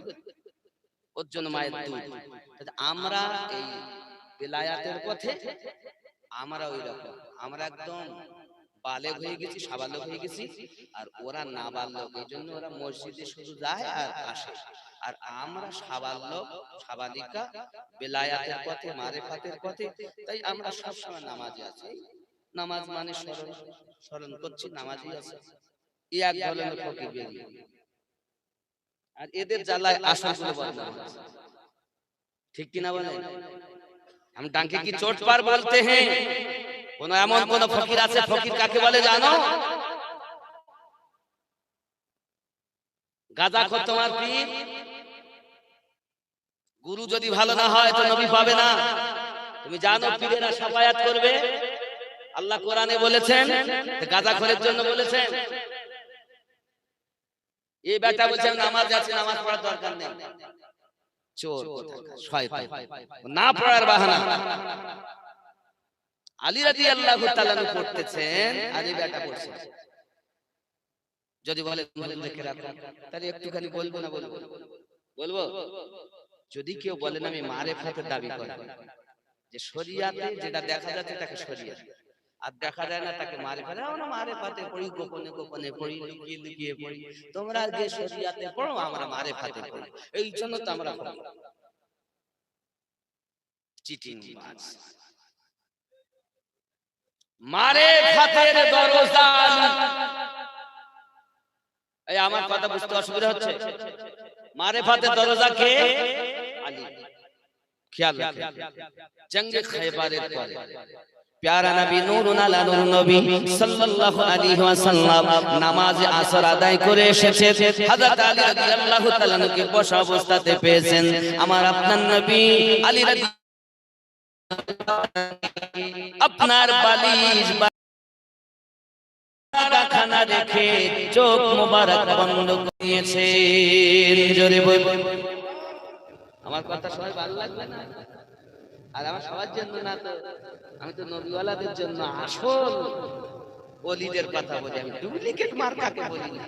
S1: ওর জন্য মায়ের দুধ। আমরা এই বেলায়াতের পথে আমরা ওই রকম, আমরা একদম বালেগ হয়ে গেছি, সাবালক হয়ে গেছি, আর ওরা নাবালক, এই জন্য ওরা মসজিদে শুধু যায় আর আসে, আর আমরা সাবালক সাবালিকা বেলায়াতের পথে, মারিফাতের পথে, তাই আমরা সবসময় নামাজে আছি। নামাজ মানে স্মরণ করছি, নামাজই আছে। এই এক ধরনের ফকির বেরিয়ে, আর এদের জ্বালায় আসল বদনাম, ঠিক কিনা বলেন? हम डंके की चोट पर बोलते हैं। কোন এমন কোন ফকির আছে? ফকির কাকে বলে জানো? গাঁজাখোর তোমার পীর। গুরু যদি ভালো না হয় তো নবী পাবে না। তুমি জানো পীরেরা শাফায়াত করবে, আল্লাহ কোরআনে বলেছেন, গাঁজাখোরের জন্য বলেছেন। এই বেটা বলছে নামাজ আছে, নামাজ পড়ার দরকার নেই, চোর শয়তান, না পড়ার বাহানা। আলী রাদিয়াল্লাহু তাআলা পড়তেছেন, আলী বেটা পড়ছে। যদি বলে দেখে রাখো, তাহলে একটুখানি বলবো না, বলবো। যদি কেউ বলেন আমি মারেফাতের দাবি করি, যে শরিয়াতে যেটা দেখা যাচ্ছে তাকে শরিয়াত, আর দেখা যায় না তাকে মারেফাত। আমরা মারেফাতে পড়ি, গোপনে গোপনে পড়ি, লুকিয়ে লুকিয়ে পড়ি। তোমরা যে শরিয়াতে পড়ো, আমরা মারেফাতে পড়ি। এই জন্য তো আমরা পড়ি। চিটিংবাজ, মারেফাতের দরজা। এই আমার কথা বুঝতে অসুবিধা হচ্ছে? মারেফাতের দরজা কে? আলী। খেয়াল রাখেন, জঙ্গে খায়বারের পরে প্যারা নবী নূরুন আলা নূর নবী সাল্লাল্লাহু আলাইহি ওয়াসাল্লাম নামাজ আসর আদায় করে এসেছে। হযরত আলী রাদিয়াল্লাহু তাআলা কে বসা অবস্থাতে পেয়েছেন। আমার আপনার নবী আলী আপনার বালিশ খানা রেখে চোখ মোবারক বন্ধ করিয়েছেন। জোরে বল। আমার কথা সবাই ভালো লাগবে না? আর আমার সবার জন্য না, তো আমি তো নবীওয়ালাদের জন্য আসল ওলিদের কথা বলি, আমি ডুপ্লিকেট মার্কাকে বলি না।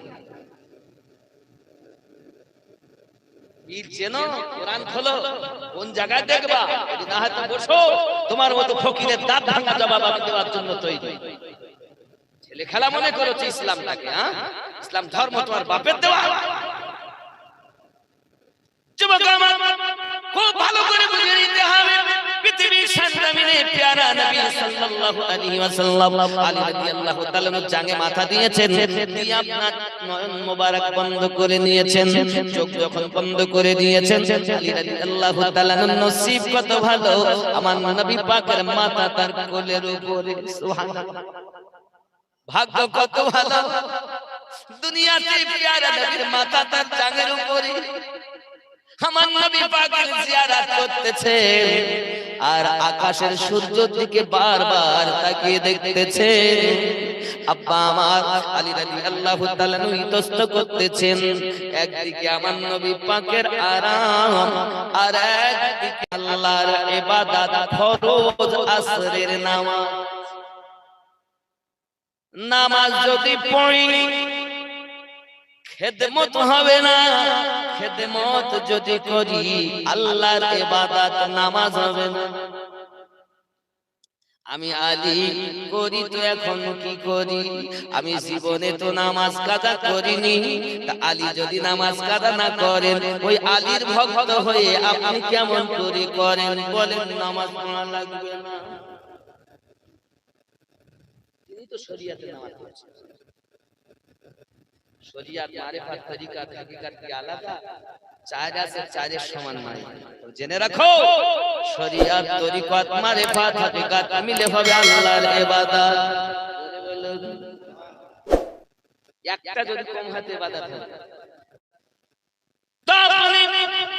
S1: পীর চেনো, কোরআন খোলো, কোন জায়গায় দেখবা? না হয়তো বসো, তোমার মতো ফকিরের দাঁত ভাঙা জবাব আমি দেওয়ার জন্য তৈরি। ছেলে খেলা মনে করেছে ইসলামটাকে? হ্যাঁ, ইসলাম ধর্ম তোমার বাপের দেওয়া। যুবক আমার, খুব ভালো করে বুঝে নিতে হবে, পৃথিবীর শান্তিনে প্যারা নবী সাল্লাল্লাহু আলাইহি ওয়াসাল্লাম আলী রাদিয়াল্লাহু তাআলা জাঙ্গে মাথা দিয়েছেন, দিয়ে আপনার নয়ন মোবারক বন্ধ করে নিয়েছেন। চোখ যখন বন্ধ করে দিয়েছেন, আলী রাদিয়াল্লাহু তাআলা নসিব কত ভালো, আমার নবী পাকের মাথা তার কোলের উপরে। সুবহানাল্লাহ, ভাগ্য কত ভালো, দুনিয়াতে প্যারা নবীর মাথা তার জাঙ্গের উপরে। আমার নবী পাকের জিয়ারত করতেছে, আর আকাশের সূর্যের দিকে বারবার তাকিয়ে দেখতেছে। আব্বা আমার আলী রাদিয়াল্লাহু তাআলা ইতস্ত করতেছেন। একদিকে আমার নবী পাকের আরাম, আর একদিকে আল্লাহর ইবাদত, ফরজ আসরের নামাজ। নামাজ যদি পড়ি খেদমত হবে না, খেদমত যদি করি আল্লাহর ইবাদত, নামাজ হবে না। আমি আলী করি তো এখন কি করি? আমি জীবনে তো নামাজ কাজা করিনি। তা আলী যদি নামাজ কাজা না করেন, ওই আলীর ভক্ত হয়ে আপনি কেমন করে করেন? বলেন নামাজ পড়া লাগবে না। তিনি তো শরীয়তে নামাজ পড়ছেন। শরীয়ত মারিফাত তরিকা হাকিকত কি আলাদা? চার আছে, চারের সমান নয়। জেনে রাখো, শরীয়ত তরিকত মারিফাত হাকিকত মিলে হবে আল্লাহর ইবাদত। একটা যদি কম হাতে ইবাদত হয়, তো আপনি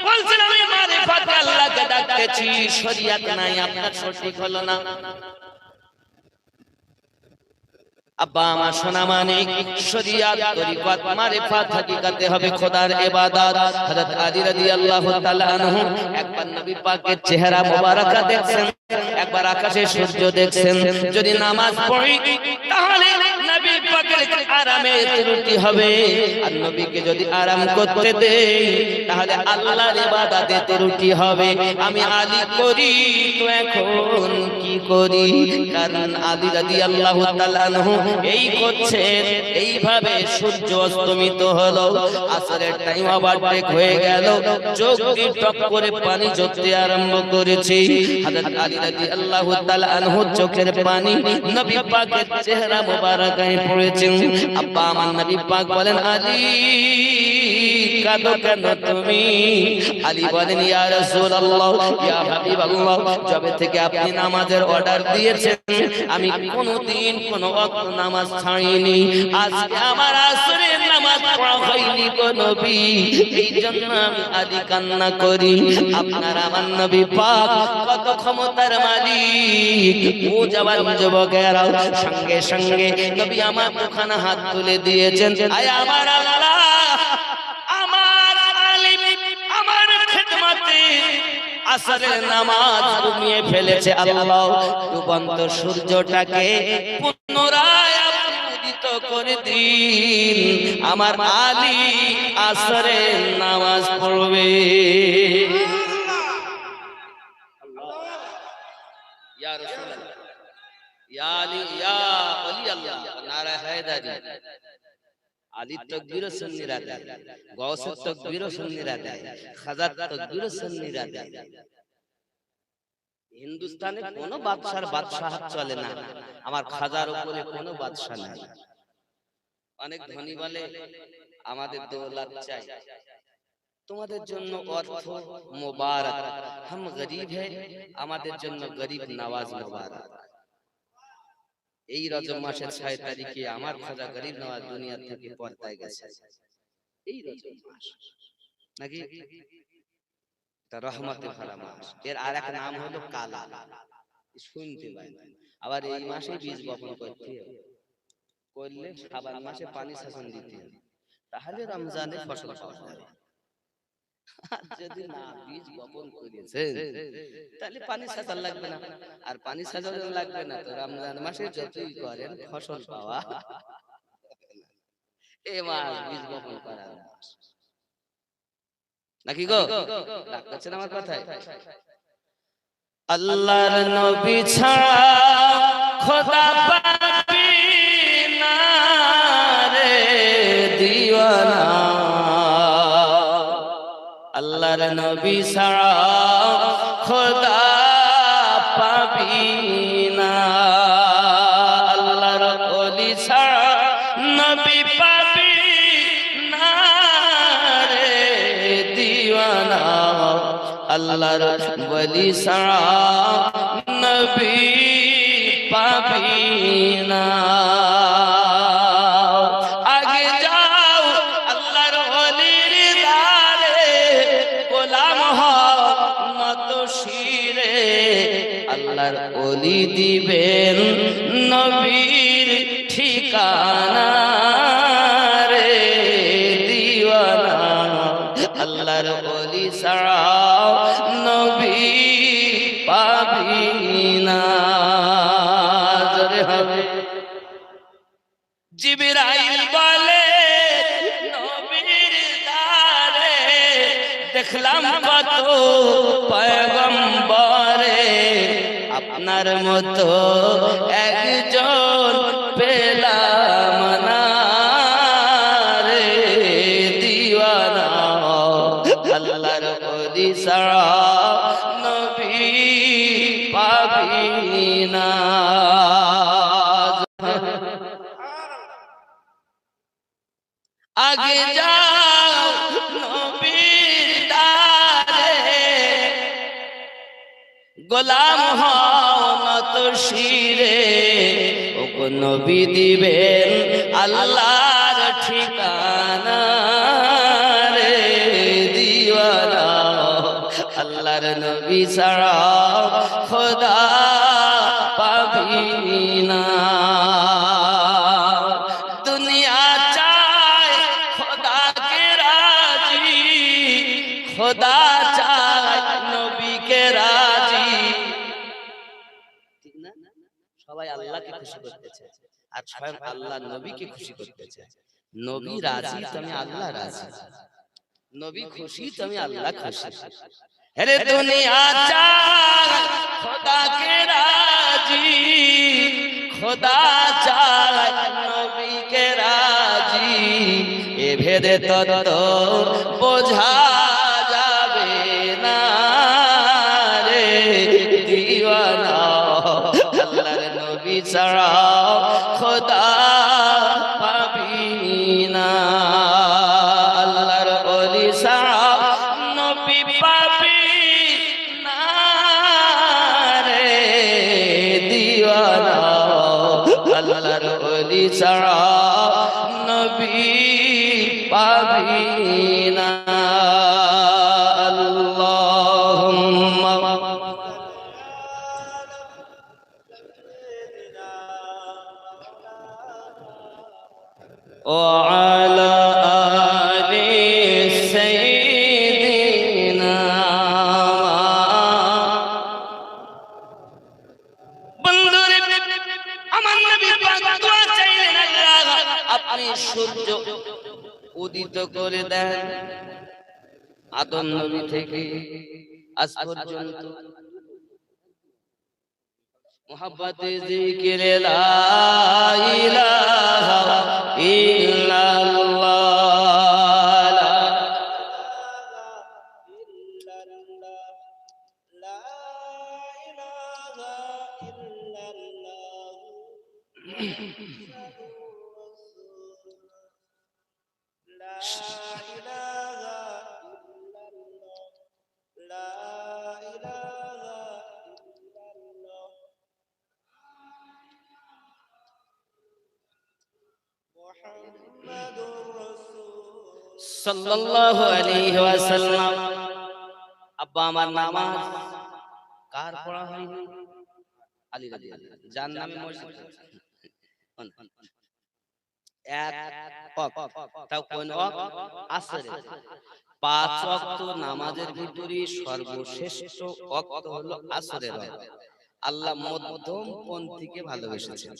S1: বলছেন আমি মারিফাত আল্লাহকে ডাকতেছি, শরীয়ত নাই, আপনার সঠিক হলো না। আব্বা আমার সোনা মানিক, শরীয়ত তরিকত মারিফাত হাকিকতে হবে খোদার ইবাদত। হযরত আলী রাদিয়াল্লাহু তাআলা আনহু একবার নবী পাকের চেহারা মোবারক দেখছেন, একবার আকাশে সূর্য দেখছেন। যদি নামাজ পড়ি তাহলে নবী পাকের আরামে ত্রুটি হবে, আর নবীকে যদি আরাম করতে দেই তাহলে আল্লাহর ইবাদতে ত্রুটি হবে। আমি আলী করি তো এখন কি করি? কারণ আলী রাদিয়াল্লাহু তাআলা আনহু এই করছেন। এইভাবে সূর্য অস্তমিত হলো, আসরের টাইম ওভারটেক হয়ে গেল, চোখ দিয়ে টপ করে পানি ঝরতে আরম্ভ করেছে। হযরত আলী রাদিয়াল্লাহু তাআলা আনহু চোখের পানি নবী পাকের চেহারা মোবারকায় পড়েছে। আব্বা আমার নবী পাক বলেন, আলী কাঁদো কেন তুমি? আলী বলেন, ইয়া রাসূলুল্লাহ, ইয়া হাবিবাল্লাহ, যবে থেকে আপনি নামাজের অর্ডার দিয়েছেন আমি কোনদিন কোন ওয়াক্ত নামাজ ছাড়িনি। আজকে আমার আসরের নামাজ নামাজ পড়া হয়নি গো নবী, এই জন্য আমি আদি কান্না করি। আপনার আমার নবী পাক কত ক্ষমতার মালিক। ও জওয়ান যুবকেরা, সঙ্গে সঙ্গে নবী আমার দুখানা হাত তুলে দিয়েছেন। আয় আমার আল্লাহ, আমার আলিম, আমার খিদমতে আসরের নামাজ ঘুমিয়ে ফেলেছে। আল্লাহ ডুবন্ত সূর্যটাকে পুনরায় উদিত করে দিন, আমার আলী আসরের নামাজ পড়বে। ইয়া রাসূলুল্লাহ, ইয়া আলী, ইয়া ওলি আল্লাহ, নারা হায়দারি। আলী তাকবীর সুন্নিরা দেয়, গাউসের তাকবীর সুন্নিরা দেয়, খাজার তাকবীর সুন্নিরা দেয়। হিন্দুস্তানে কোনো বাদশাহ চলে না, আমার খাজার উপরে কোনো বাদশা নাই। অনেক ধনী বলে আমাদের দৌলত চাই, তোমাদের জন্য অর্থ মোবারক, হাম গরিব হ্যায়, আমাদের জন্য গরিব নওয়াজ মোবারক। এই রজব মাসের 6 তারিখে আমার খাজা গরিব নওয়াজ দুনিয়া থেকে পর্দায় গেছে। এই রজব মাস নাকি তা রহমতে ভরা মাস। এর আরেক নাম হলো কালা, শুনতে পাই। আবার এই মাসে বীজ বপন করতে হবে, করলে শাবান মাসে পানি সেচন দিতে হবে, তাহলে রমজানে ফসল পাওয়া যাবে। যদি না বীজ বপন করেছে তাহলে পানি সেচন লাগবে না, আর পানি সেচন লাগবে না তো রমজান মাসে যতই করেন ফসল পাওয়া এই মাস বীজ বপন করা নাকি গো? রাগ করছেন আমার কথায়? আল্লাহর নবী ছাড়া খোদা পাবি না রে দিওয়ানা, আল্লাহর নবী ছাড়া খোদা পাবি না, আল্লাহর ওলি ছাড়া নবী পাবি না রে দিওয়ানা, আল্লাহর ওলি ছাড়া নবী পাবি না। আগে যাও আল্লাহর ওলির দারে, গোলাম হও নত শিরে, আল্লাহর ওলি দিবেন নবীর ঠিকানা রে দিওয়ানা, আল্লাহর ওলি ছাড়া নবী পাবি না। জোরে হবে। জিবরাইল বলে নবীর দারে দেখলাম কত পয়গম্বরে, আপনার মতো একজন পেলাম না রে দিওয়ানা, আল্লাহর ওলি ছাড়া নবী পাবি না। আগে যাও নবীর দারে, গোলাম হও নত শিরে, ওগো নবী দিবেন আল্লাহর ঠিকানা রে দিওয়ানা, আল্লাহর নবী ছাড়া খোদা পাবি না। দুনিয়া চায় খোদাকে রাজি, খোদা চায় নবীকে রাজি, ঠিক না? সবাই আল্লাহকে খুশি করতেছে আর স্বয়ং আল্লাহ নবীকে খুশি করতেছে। নবী রাজি তো আমি আল্লাহ রাজি, নবী খুশি তো আমি আল্লাহ খুশি। আরে দুনিয়া চায় খোদাকে রাজি, খোদা চায় নবীকে রাজি, এ ভেদে তত বোঝা যাবে না রে দিওয়ানা, আল্লাহর নবী ছাড়া খোদা পাবি না, আল্লাহর ওলি ছাড়া নবী পাবি না রে দিওয়ানা, আল্লাহর ওলি ছাড়া নবী পাবি না। আল্লাহুম্মা وعلى آل سيدنا বন্ধুরে আমার নবী পাক দোয়া চাইলেন, আল্লাহ আপনি সূর্য উদিত করে দেন আদম নবী থেকে আজ পর্যন্ত মুহাব্বতে জিকিরে লা ইলাহা ইল্লাল্লাহ সাল্লাল্লাহু আলাইহি ওয়াসাল্লাম। আব্বা আমার নামাজ কার পড়া হয়নি? আলী রাদিয়াল্লাহু আনহু, যার নামে মসজিদ এক ওয়াক্ত, তাও কোন ওয়াক্ত? আসরে। 5 ওয়াক্ত নামাজের ভিতরে সর্বশ্রেষ্ঠ ওয়াক্ত হলো আসরের ওয়াক্ত। আল্লাহ মধ্যম পন্থীকে ভালোবেসেছেন।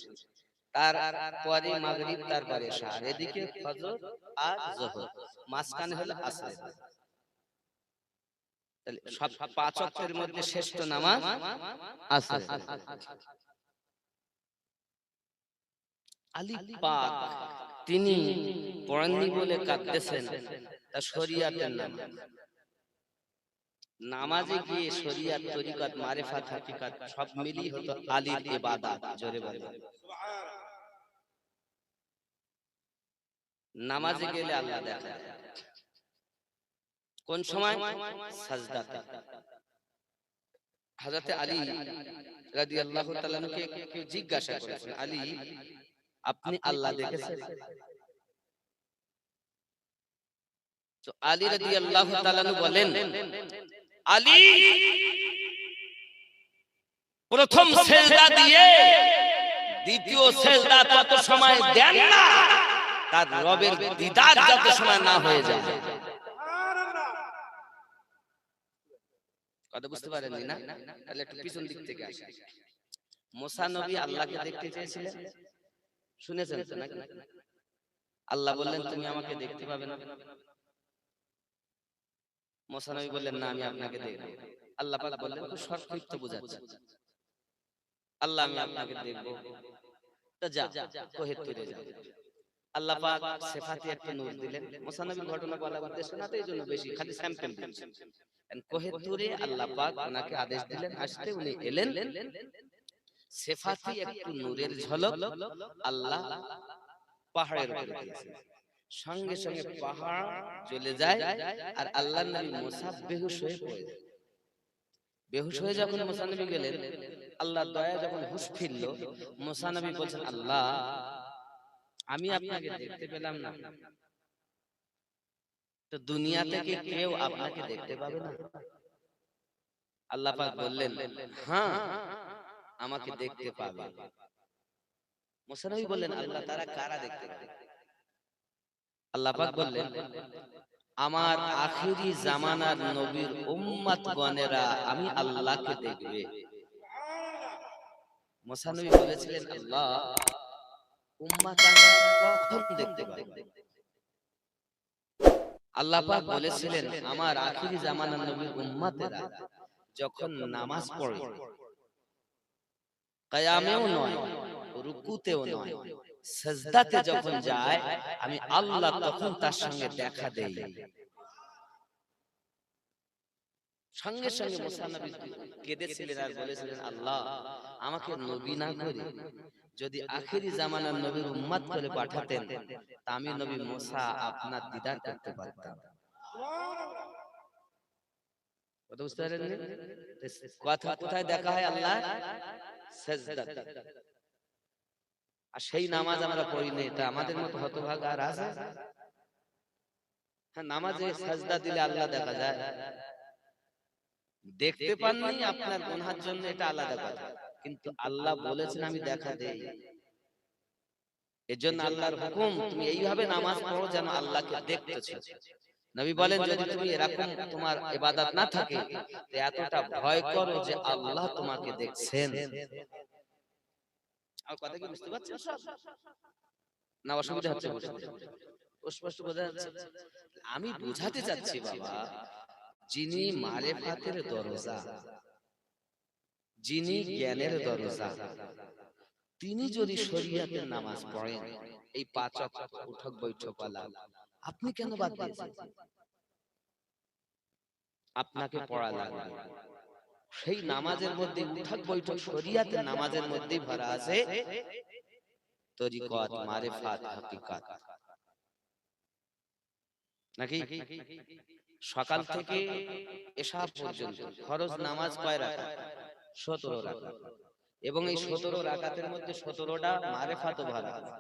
S1: তারপরে মাগরিব, তারপরে এশা, এদিকে ফজর আর যোহর, মাঝখানে হলো আসর। তাহলে সব 5 ওয়াক্তের মধ্যে শ্রেষ্ঠ নামাজ আসর। আলী পাক তিনি পড়েননি বলে কাঁদতেছেন, তা শরিয়াতের নামাজ। নামাজে গিয়ে শরিয়াত, তরিকত, মারিফাত, হাকিকত সব মিলিয়ে হতো আলীর ইবাদত। জোরে বলে নামাজে গেলে আল্লাহ দেখা যায়। কোন সময়? সাজদাতে। হযরত আলী রাদিয়াল্লাহু তাআলা কে কেউ জিজ্ঞাসা করেছেন, আলী আপনি আল্লাহ দেখেছেন? তো আলী রাদিয়াল্লাহু তাআলা বলেন, আলী প্রথম সিজদা দিয়ে দ্বিতীয় সিজদা তত সময় দেন না তার রবের দিদার যত সময় না হয়ে যায়। কথা বুঝতে পারেননি না? তাহলে একটু পিছন দিক থেকে আসি। মুসা নবী আল্লাহকে দেখতে চেয়েছিলেন, শুনেছেন তো নাকি? আল্লাহ বললেন তুমি আমাকে দেখতে পাবে না। মুসা নবী বললেন না, আমি আপনাকে দেখব। আল্লাহ পাক বললেন খুব সংক্ষিপ্ত বোঝাচ্ছে, আল্লাহ আমি আপনাকে দেখব, তো যা কোহের তুরে যা। আল্লাহ পাক সিফাতে একটা নূর দিলেন। মুসা নবীর ঘটনা বলার উদ্দেশ্য না, তো এইজন্য বেশি খালি স্যাম্পল দিচ্ছি। কোহের তুরে আল্লাহ পাক ওনাকে আদেশ দিলেন আসতে, উনি এলেন। সিফাতে একটু নূরের ঝলক আল্লাহ পাহাড়ের উপরে দিয়েছেন। সঙ্গে সঙ্গে পাহাড় জ্বলে যায় আর আল্লাহর নবী মুসা বেহুশ হয়ে পড়ে যায়। বেহুশ হয়ে যখন মুসা নবী গেলেন, আল্লাহর দয়া যখন হুঁশ ফিরল, মুসা নবী বলছেন আল্লাহ আমি আপনাকে দেখতে পেলাম না, তো দুনিয়া থেকে কেউ আপনাকে দেখতে পাবে না? আল্লাহ পাক বললেন হ্যাঁ আমাকে দেখতে পাবে। মুসা নবী বললেন আল্লাহ তারা কারা দেখতে পাবে? আল্লাহ পাক বললেন আমার আখিরি জামানার নবীর উম্মত গণেরা আমি আল্লাহকে দেখবে। মুসা নবী বলেছিলেন আল্লাহ উম্মত কখন দেখতে পাবে? আল্লাহ পাক বলেছিলেন আমার আখিরি জামানার নবীর উম্মতেরা যখন নামাজ পড়ে, কিয়ামেও নয়, রুকুতেও নয়, সিজদাতে যখন যায় আমি আল্লাহ তখন তার সঙ্গে দেখা দেই। সঙ্গে সঙ্গে মুসা নবী কেঁদেছিলেন আর বলেছিলেন আল্লাহ আমাকে নবী না করে যদি আখিরি জামানার নবীর উম্মত করে পাঠাতেন তা আমি নবী মুসা আপনার দিদার করতে পারতাম। কথা বুঝতে পারেননি? কথা কোথায় দেখা হয়? আল্লাহ সিজদাতে। আর সেই নামাজ আমরা পড়ি না, এটা আমাদের মতো হতভাগা আর আছে? হ্যাঁ, নামাজে সাজদা দিলে আল্লাহ দেখা যায়, দেখতে পাননি আপনার গুনাহের জন্য, এটা আলাদা কথা, কিন্তু আল্লাহ বলেছেন আমি দেখা দেই। এজন্য আল্লাহর হুকুম তুমি এইভাবে নামাজ পড়ো যেন আল্লাহকে দেখতেছো। নবী বলেন যদি তুমি এরকম তোমার ইবাদত না থাকে তো এতটা ভয় করো যে আল্লাহ তোমাকে দেখছেন। আর কথা কি বুঝতে পারছেন সব? না অসুবিধা হচ্ছে? স্পষ্ট বোঝা যাচ্ছে? আমি বোঝাতে চাচ্ছি বাবা, যিনি মারেফাতের দরজা, যিনি জ্ঞানের দরজা, তিনি যদি শরীয়তের নামাজ পড়েন, এই 5 ওয়াক্ত উঠক বৈঠক ওয়ালা, আপনি কেন বাদ দিয়েছেন? আপনাকে পড়া লাগবে। সেই নামাজের মধ্যে উঠক বৈঠক শরীয়তের নামাজের মধ্যে ভরা আছে তরিকত, মারিফাত, হাকিকাত। নাকি সকাল থেকে এশা পর্যন্ত ফরজ নামাজ কয় রাকাত? 17 রাকাত। এবং এই 17 রাকাতের মধ্যে 17টা মারিফাতও ভরা আছে।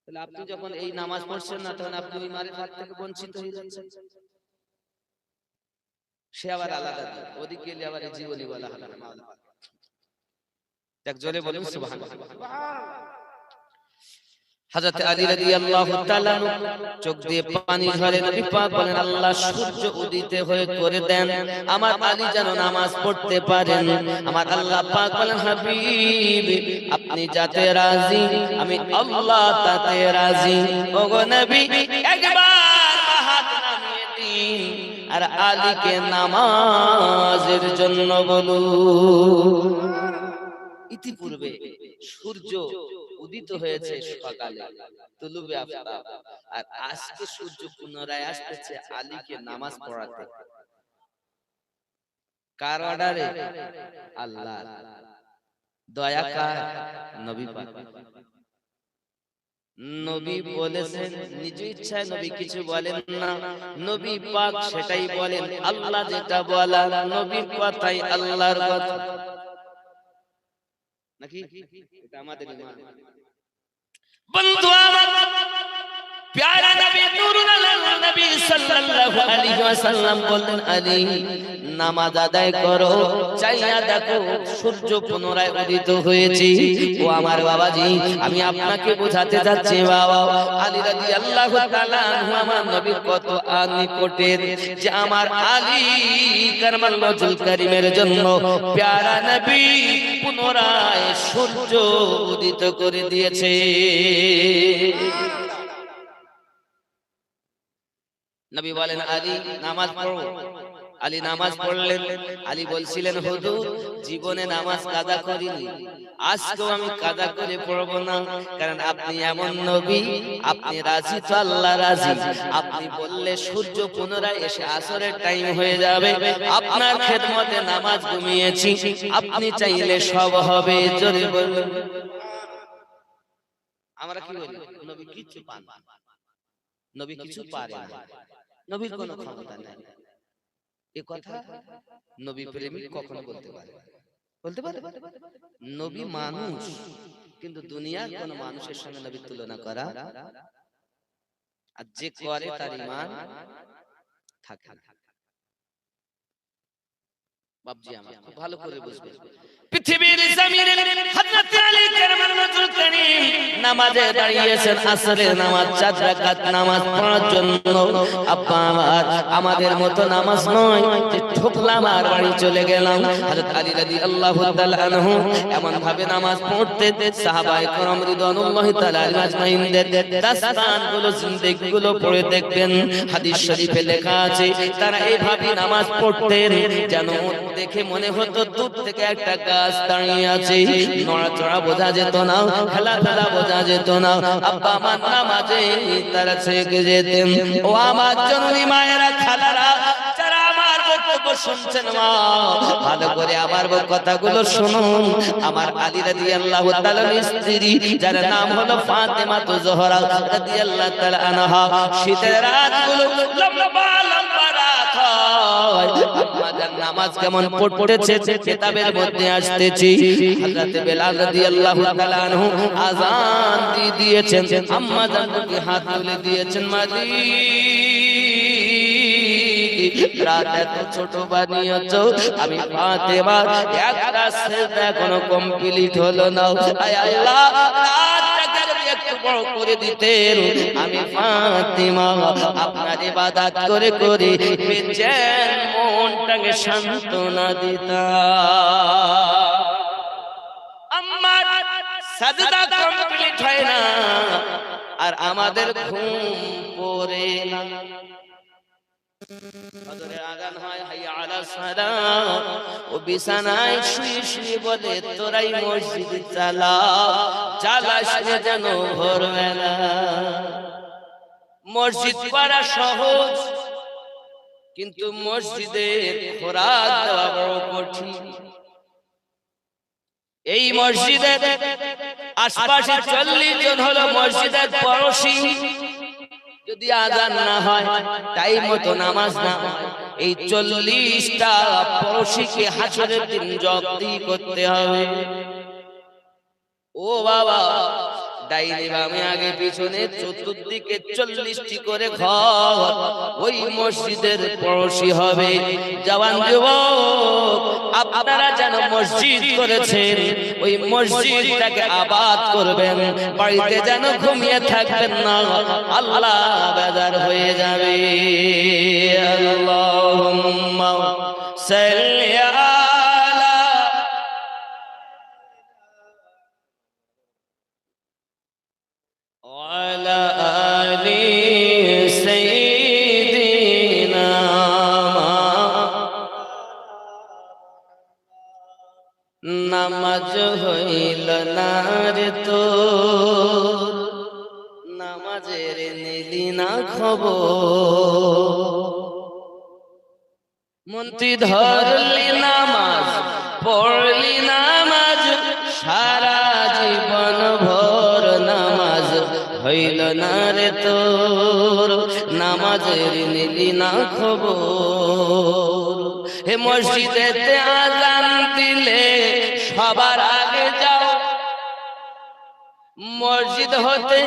S1: তাহলে আপনি যখন এই নামাজ পড়ছেন না, তখন আপনি ওই মারিফাত থেকে বঞ্চিত হয়ে যাচ্ছেন। সে আবার আলাদা দিক, ওদিকে গেলে আবার জীবনী বলা হবে না। এক জোরে বলুন সুবহানাল্লাহ। হযরত আলী রাদিয়াল্লাহু তাআলা চোখ দিয়ে পানি ঝরে, নবী পাক বলেন আল্লাহ সূর্য উদিত হয়ে করে দেন আমার আলী যেন নামাজ পড়তে পারেন। আমার আল্লাহ পাক বলেন হাবিব আপনি যাতে রাজি আমি আল্লাহ তাতে রাজি। ওগো নবী একবার হাত নামিয়ে দিন আর আলীকে নামাজের জন্য বলুন। ইতিপূর্বে সূর্য উদিত হয়েছে সকালে, তুলুবে আফতাব, আর আজকে সূর্য পুনরায় আসতেছে আলীকে নামাজ পড়াতে। কার অর্ডারে? আল্লাহ। দয়া কার? নবী পাক। নবী বলেছেন, নিজ ইচ্ছায় নবী কিছু বলেন না, নবী পাক সেটাই বলেন। আল্লাহ যেটা বলেন নবীর কথাই আল্লাহর কথা। নাকি এটা আমাদের ঈমান। বন্ধু আমার প্যারা নবী নূরুল আলম নবী সাল্লাল্লাহু আলাইহি ওয়াসাল্লাম বললেন আলী নামাজ আদায় করো, চাইয়া দেখো সূর্য পুনরায় উদিত হয়েছে। ও আমার বাবাজি আমি আপনাকে বোঝাতে যাচ্ছি বাবা, আলী রাদিয়াল্লাহু তাআলা আনহু আমার নবীর কত নিকটের, যে আমার আলী কারমাল্লাহুল কারীমের জন্য প্যারা নবী পুনরায় সূর্য উদিত করে দিয়েছে। নবী বলেন আলী নামাজ পড়ো। আলী নামাজ পড়লেন। আলী বলছিলেন হুজুর জীবনে নামাজ কাজা করিনি, আজকেও আমি কাজা করে পড়ব না, কারণ আপনি এমন নবী, আপনি রাজি তো আল্লাহ রাজি। আপনি বললে সূর্য পুনরায় এসে আসরের টাইম হয়ে যাবে, আপনার খেদমতে নামাজ ঘুমিয়েছি, আপনি চাইলে সব হবে। জোরে বলুন। আমরা কি বলি নবী কিছু পান না, নবী কিছু পারে না, নবীর কোনো ক্ষমতা নাই। এ কথা নবী প্রেমিক কখনো বলতে পারে? বলতে পারে? নবী মানুষ, কিন্তু দুনিয়ার কোন মানুষের সঙ্গে নবীর তুলনা করা, আর যে করে তার ঈমান থাকে না। বাপজি আমার খুব ভালো করে বুঝবে, পৃথিবীর জমিনে হযরত আলী কারমাল্লাহুল কারীম নামাজে দাঁড়িয়েছেন, আসরের নামাজ 4 রাকাত নামাজ পড়ার জন্য। আব্বা আমাদের মতো নামাজ নয় যে ঠকলাম আর বাড়ি চলে গেলাম। হযরত আলী রাদিয়াল্লাহু তাআলা আনহু এমন ভাবে নামাজ পড়তে, সাহাবায়ে কেরাম রিদওয়ানুল্লাহি তাআলা আজমাইনদের দাস্তানগুলো জিন্দেগিগুলো পড়ে দেখবেন, হাদিস শরীফে লেখা আছে তারা এইভাবে নামাজ পড়তেন যেন দেখে মনে হতো দূর থেকে একটা গাছ দাঁড়িয়ে আছে, নড়াচড়া বোঝা যেত না, খেলাধুলা বোঝা যেত না। আব্বা আমার নামাজে তারা ছেকে যেতেন। ও আমার জননী মায়েরা, খালারা, যারা আমার বক্তব্য শুনছেন মা, ভালো করে আমার কথাগুলো শুনুন। আমার আলী রাদিয়াল্লাহু তাআলার স্ত্রী যার নাম হলো ফাতেমা জোহরা রাদিয়াল্লাহু তাআলা আনহা, শীতের রাতগুলো লম্বা লম্বা রাত হয় আম্মা জান নামাজ কেমন পড়তেছে কিতাবের মধ্যে আসতেছে হযরত বেলাল রাদিয়াল্লাহু তাআলা আনহু আযান দিয়েছেন আম্মা জান কি হাত তুলে দিয়েছেন মালিক রাত এত ছোট বানিয়েছো আমি ফাতেমা একটা সিজদা এখনো কমপ্লিট হলো না আয় আল্লাহ রাতটাকে যদি একটু বড় করে দিতেন আমি ফাতেমা আপনার ইবাদত করে করে বেচেন মনটাকে সান্ত্বনা দিতাম আমার সাজদা কমপ্লিট হয় না আর আমাদের ঘুম পড়ে না ফজরের আযান হয় হাইয়া আলাস সালাহ ও বিছানায় শুয়ে শুয়ে বলে তোরাই মসজিদ চালা চালাস যেন ভোরবেলা মসজিদ করা সহজ কিন্তু মসজিদের খোরাক দেওয়া বড় কঠিন এই মসজিদের আশপাশে 40 জন হলো মসজিদের পড়শি যদি আযান না হয় টাইম মতো নামাজ না হয় এই 40টা পড়শিকে হাসরের দিন জবাবদিহি করতে হবে ও বাবা ডাইনি বামে আগে পিছনে চতুর্দিকে 40টি করে ঘর ওই মসজিদের পড়শি হবে জওয়ান যুবক আপনারা যেন মসজিদ করেছেন ওই মসজিদটাকে আবাদ করবেন বাড়িতে যেন ঘুমিয়ে থাকবেন না আল্লাহ বেজার হয়ে যাবে আল্লাহুম্মা সাল্লি وعلى آل سيدنا নামাজ হইল না রে তোর নামাজের নিলি না খবর মন্ত্রী ধরলি নামাজ পড়লি নামাজ সারা জীবন ভর নামাজ হইল না রে তোর নামাজের নিলি না খবর হে মসজিদেতে আযান দিলে সবার আগে যাও মসজিদ হতে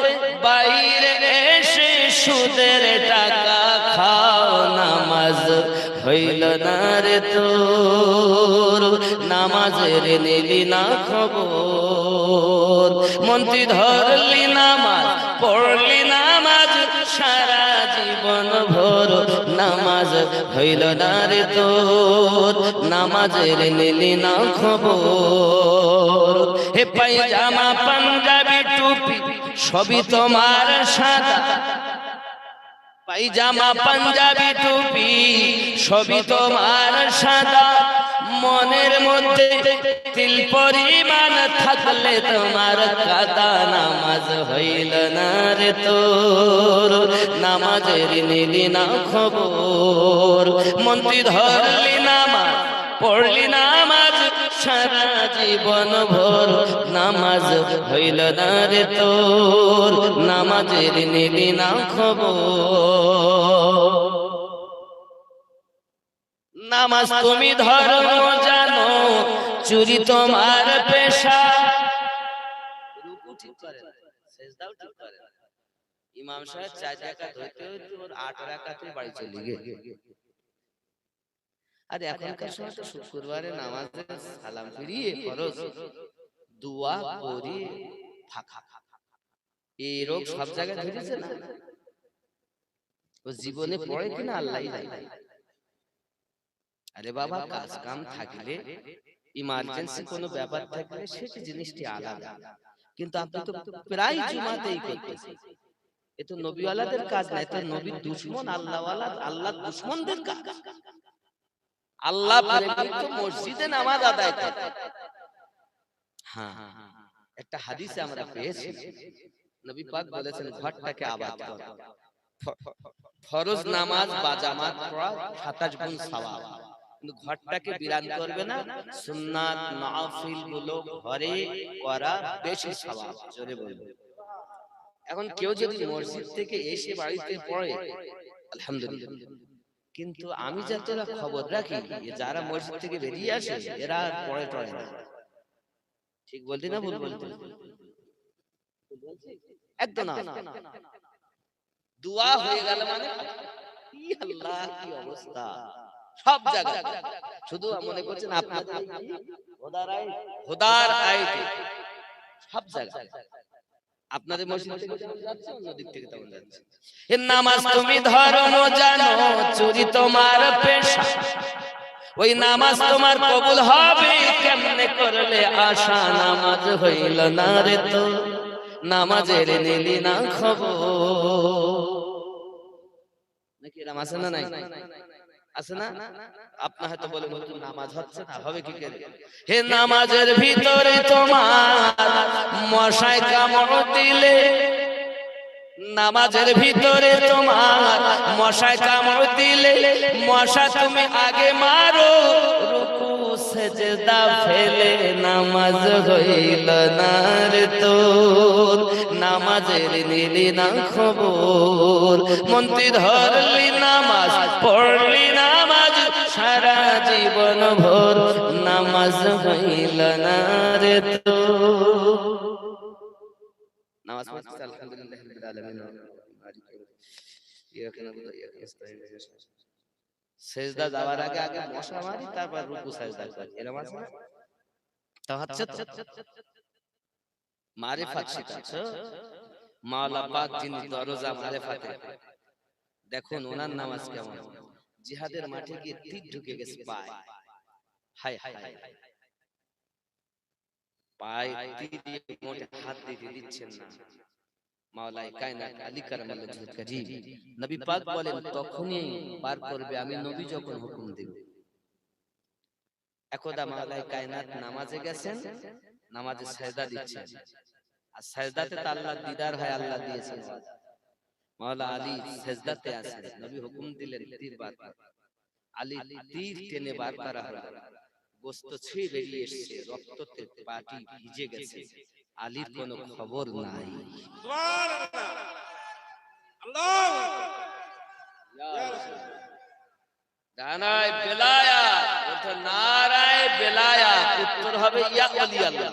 S1: বাইরে এসে সুদের টাকা খাও নামাজ হইল না রে তোর নামাজের নিলি না খবর মন্ত্রী ধরলি নামাজ পড়লি নামাজ সারা জীবন ভর নামাজ হইল না রে তোর নামাজের নিলি না খবর হে পায়জামা পাঞ্জাবি টুপি সবই তোমার সাদা পায়জামা পাঞ্জাবি টুপি সবই তোমার সাদা মনের মধ্যে তিল পরিমাণ থাকলে তোমার কাদা নামাজ হইল না রে তোর নামাজের নিলি না খবর মন্ত্রী ধরলি নামাজ পড়লি নামাজ সারা জীবন ভর নামাজ হইল না রে তোর নামাজের নিলি না খবর নামাজ তুমি ধর্ম জানো চুরি তোমার পেশা রুকু ঠিক করে সেজদাও ঠিক করে ইমাম সাহেব 4 রাকাত হইতে হইতে ওর 8 রাকাতে বাড়ি চলে গেছে আর এখনকার সময় তো শুক্রবারে নামাজে সালাম ফিরিয়ে ফরজ দোয়া করি ফাঁকা এই রোগ সব জায়গায় ধরেছে না ও জীবনে পড়ে কিনা আল্লাহই জানে আরে বাবা কাজ কাম থাকলে ইমার্জেন্সি কোনো ব্যাপার থাকলে সেটা জিনিসটি আলাদা কিন্তু আপনি তো প্রায় জুমাতেই করতেছেন এ তো নবীওয়ালাদের কাজ না এটা নবীর দুশমন আল্লাহওয়ালা আল্লাহর দুশমনদের কাজ আল্লাহ প্রেমিক তো মসজিদে নামাজ আদায় করে হ্যাঁ একটা হাদিসে আমরা পেয়েছি নবী পাক বলেছেন ঘরটাকে আবাদ করো ফরজ নামাজ বা জামাত পড়া 27 গুণ সওয়াব কিন্তু ঘরটাকে বিরান করবে না সুন্নাত নওয়াফিল গুলো ঘরে করা বেশি সওয়াব জোরে বলবে এখন কেউ যদি মসজিদ থেকে এসে বাড়িতে পড়ে আলহামদুলিল্লাহ কিন্তু আমি যারা খবর রাখি, যারা মসজিদ থেকে বেরিয়ে আসে এরা আর পড়ে টড়ে না। ঠিক বলতি না ভুল বলতি? একদম না, দোয়া হয়ে গেল মানে কি আল্লাহ কি অবস্থা সব জায়গায়। শুধু মনে করছেন আপনাদের খোদার আইতে সব জায়গায় আপনাদের মসজিদ থেকে যেমন যাচ্ছে অন্য দিক থেকে তেমন যাচ্ছে। এ নামাজ তুমি ধর্ম জানো, চুরি তোমার পেশা, ওই নামাজ তোমার কবুল হবে কেমনে করলে আশা। নামাজ হইল না রে তো, নামাজের নিলি না খবর। নাকি এরকম আছে না? নাই আছে না? আপনি হয়তো বলেন নামাজ হচ্ছে না, হবে কি করে? হে নামাজের ভিতরে তোমার মশায় কামড় দিলে, নামাজের ভিতরে তোমার মশায় কামড় দিলে, মশা তুমি আগে মারো, রুকু সেজদা ফেলে নামাজ হইল না রে তোর, নামাজের নিলি না খবর। মন্ত্রী ধরলি নামাজ, পড়লি নামাজ সারা জীবন ভোর, নামাজ হইল না রে তোর। নামাজ পড়তে আলহামদুলিল্লাহ রাব্বিল আলামিন, সেজদা যাওয়ার আগে আগে মশা মারি, তারপর রুকু সেজদা করি, এরকম আছে না? তা হচ্ছে তো মারিফাত শিখাচ্ছো মাওলা পাক যিনি দরজা মারিফাতে। দেখুন ওনার নামাজ কেমন, জিহাদের মাঠে গিয়ে তীর ঢুকে গেছে পায়, হায় হায় পায় তীর দিয়ে মোটে হাত দিতে দিচ্ছেন না। মাওলাই কায়নাত আলী কারামাল্লাহু ওয়াজহুল কারীম নবী পাক বলেন তখনই বার করবে আমি নবী যখন হুকুম দেব। একদা মাওলাই কায়নাত নামাজে গেছেন, নামাজে সিজদা দিচ্ছেন, আর সিজদাতে তো আল্লাহর দিদার হয়, আল্লাহ দিয়েছেন। মাওলা আলী সিজদাতে আছেন, নবী হুকুম দিলেন তীর বার কর। আলী তীর টেনে বার করা হলো, গোশত ছিঁড়ে বেরিয়ে এসেছে, রক্ততে পাটি ভিজে গেছে, আলীর কোনো খবর নাই। সুবহানাল্লাহ, আল্লাহু আকবার। দানায় বেলায়াত, বলতে নারায়ে বেলায়াত, উত্তর হবে ইয়া ওলি আল্লাহ,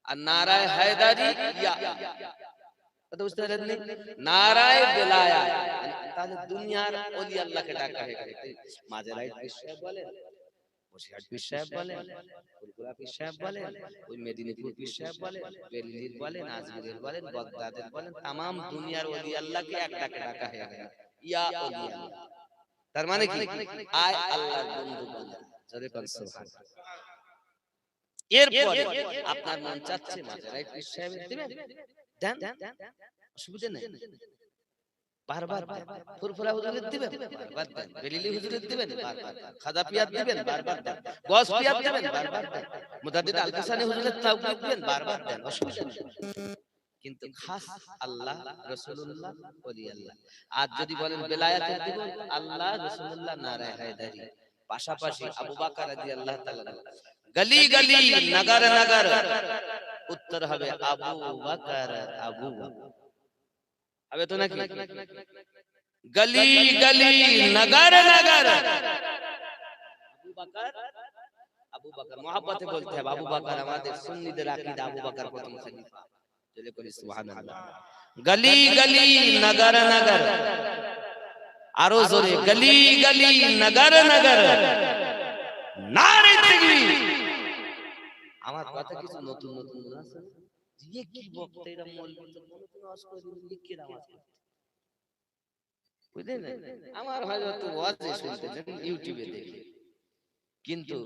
S1: আর নারায়ে হায়দারি ইয়া। কথা বুঝতে পারলেন? নারায়ে বেলায়াত তাহলে দুনিয়ার ওলি আল্লাহকে ডাকা হয়ে গেল। মাঝেরাই সাহেব বলেন, বসিরহাট পীর সাহেব বলেন, ফুলপুরা পীর সাহেব বলেন, ওই মেদিনীপুর পীর সাহেব বলেন, বেলজির বলেন, আজমিরের বলেন, বাগদাদের বলেন, तमाम দুনিয়ার ওলি আল্লাহকে এক ডাকে ডাকা হয়ে গেল ইয়া ওলি আল্লাহ। তার মানে কি আয় আল্লাহর বন্ধু বলে জোরে কোন সুবহানাল্লাহ। এরপর আপনার মন চাচ্ছে মাঝেরাই পীর সাহেব দিবেন, দেন, অসুবিধা নেই, বারবার ফুরফুরা হুজুরের দিবেন, বারবার দেন, বেলিলি হুজুরের দিবেন, বারবার দেন, খাজা পিয়ার দিবেন, বারবার দেন, গস পিয়ার দিবেন, বারবার দেন, মুজাদ্দিদ আল কাসানি হুজুরের তাওকীদ দিবেন, বারবার দেন, অসুবিধা নেই। কিন্তু খাস আল্লাহ রাসূলুল্লাহ ওলি আল্লাহ। আর যদি বলেন বেলায়েতের দিব, আল্লাহ রাসূলুল্লাহ নারায়ে হায়দারি, পাশাপাশি আবু বকর রাদিয়াল্লাহু তাআলা, গলি গলি নগর নগর, উত্তর হবে আবু বকর, আবু বকর হবে তো নাকি? গলি গলি নগর নগর আবু বকর, আবু বকর মোহাব্বতে বলতে হবে আবু বকর, আমাদের সুন্নিদের আকীদা আবু বকর প্রথম খলিফা। চলে করি সুবহানাল্লাহ। গলি গলি নগর নগর, আরো জোরে গলি গলি নগর নগর, নারে তাকবীর। আমার কথা কিছু নতুন নতুন মনে আছে, যে কি বক্তা এরা মৌলবি তো কোন ওয়াজ করে লিখে নামাজ পড়তে, বুঝলেন? আমার হয়তো ওয়াজে শুনতেছেন ইউটিউবে দেখে, কিন্তু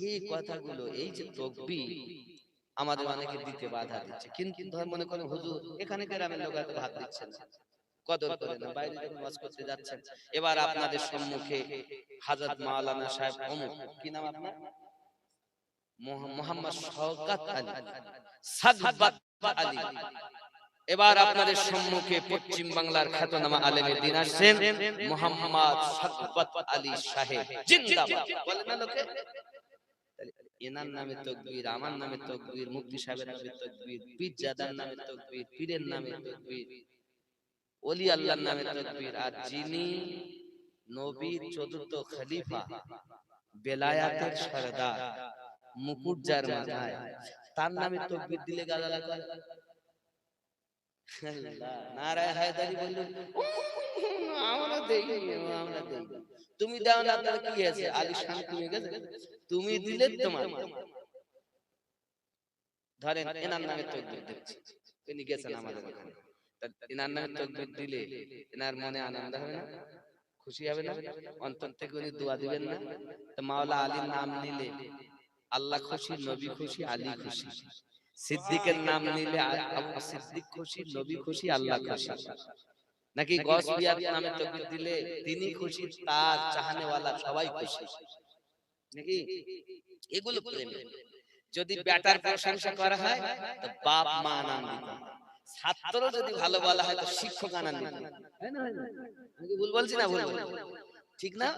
S1: এই কথাগুলো এই যে তাকবীর আমাদের অনেকে দিতে বাধা দিচ্ছে। কিন্তু মনে করেন হুজুর এখানে গ্রামের লোক এত ভাত দিচ্ছেন না, কদর করে না, বাইরে যখন ওয়াজ করতে যাচ্ছেন, এবার আপনাদের সম্মুখে হযরত মাওলানা সাহেব অমুক, কি নাম আপনার? মোহাম্মদ শওকত আলী, সাদবাত আলী, এবার আপনাদের সম্মুখে পশ্চিম বাংলার খ্যাতনামা আলেমের দিন আসছেন মোহাম্মদ শওকত আলী সাহেব জিন্দাবাদ, বলেন না লোকে? এনার নামে তাকবীর, আমার নামে তাকবীর, মুফতি সাহেবের নামে তাকবীর, পীরজাদার নামে তাকবীর, পীরের নামে তাকবীর, ওলি আল্লাহর নামে তাকবীর। আর যিনি নবীর চতুর্থ খলিফা, বেলায়াতের সরদার, মুকুট যার মাথায়, তার নামে তাকবীর দিলে গালালা করে। আল্লাহ, নারায়ে হায়দারি বললেন আমরা দেই, আমরা দেই। তুমি দাও না তাহলে কি আছে? আলী শান কমে গেছে, তুমি দিলে তোমার। ধরেন এনার নামে তাকবীর দিচ্ছি, তিনি গেছেন আমাদের এখানে, এনার নামে তাকবীর দিলে এনার মনে আনন্দ হবে না? খুশি হবে না? অন্তর থেকে উনি দোয়া দিবেন না? তো মাওলা আলীর নাম নিলে আল্লাহ খুশি, নবী খুশি, আলী খুশি। সিদ্দিকের নাম নিলে আবু সিদ্দিক খুশি, নবী খুশি, আল্লাহ খুশি। নাকি গসবিয়ার নামে তাকবীর দিলে তিনি খুশি, তার চাহনেওয়ালা সবাই খুশি। নাকি এগুলো প্রেম। যদি বেটার প্রশংসা করা হয় তো বাপ মা আনন্দিত, ছাত্র যদি ভালো বলা হয় তো শিক্ষক আনন্দিত। আমি কি ভুল বলছি না? ভুল ঠিক না?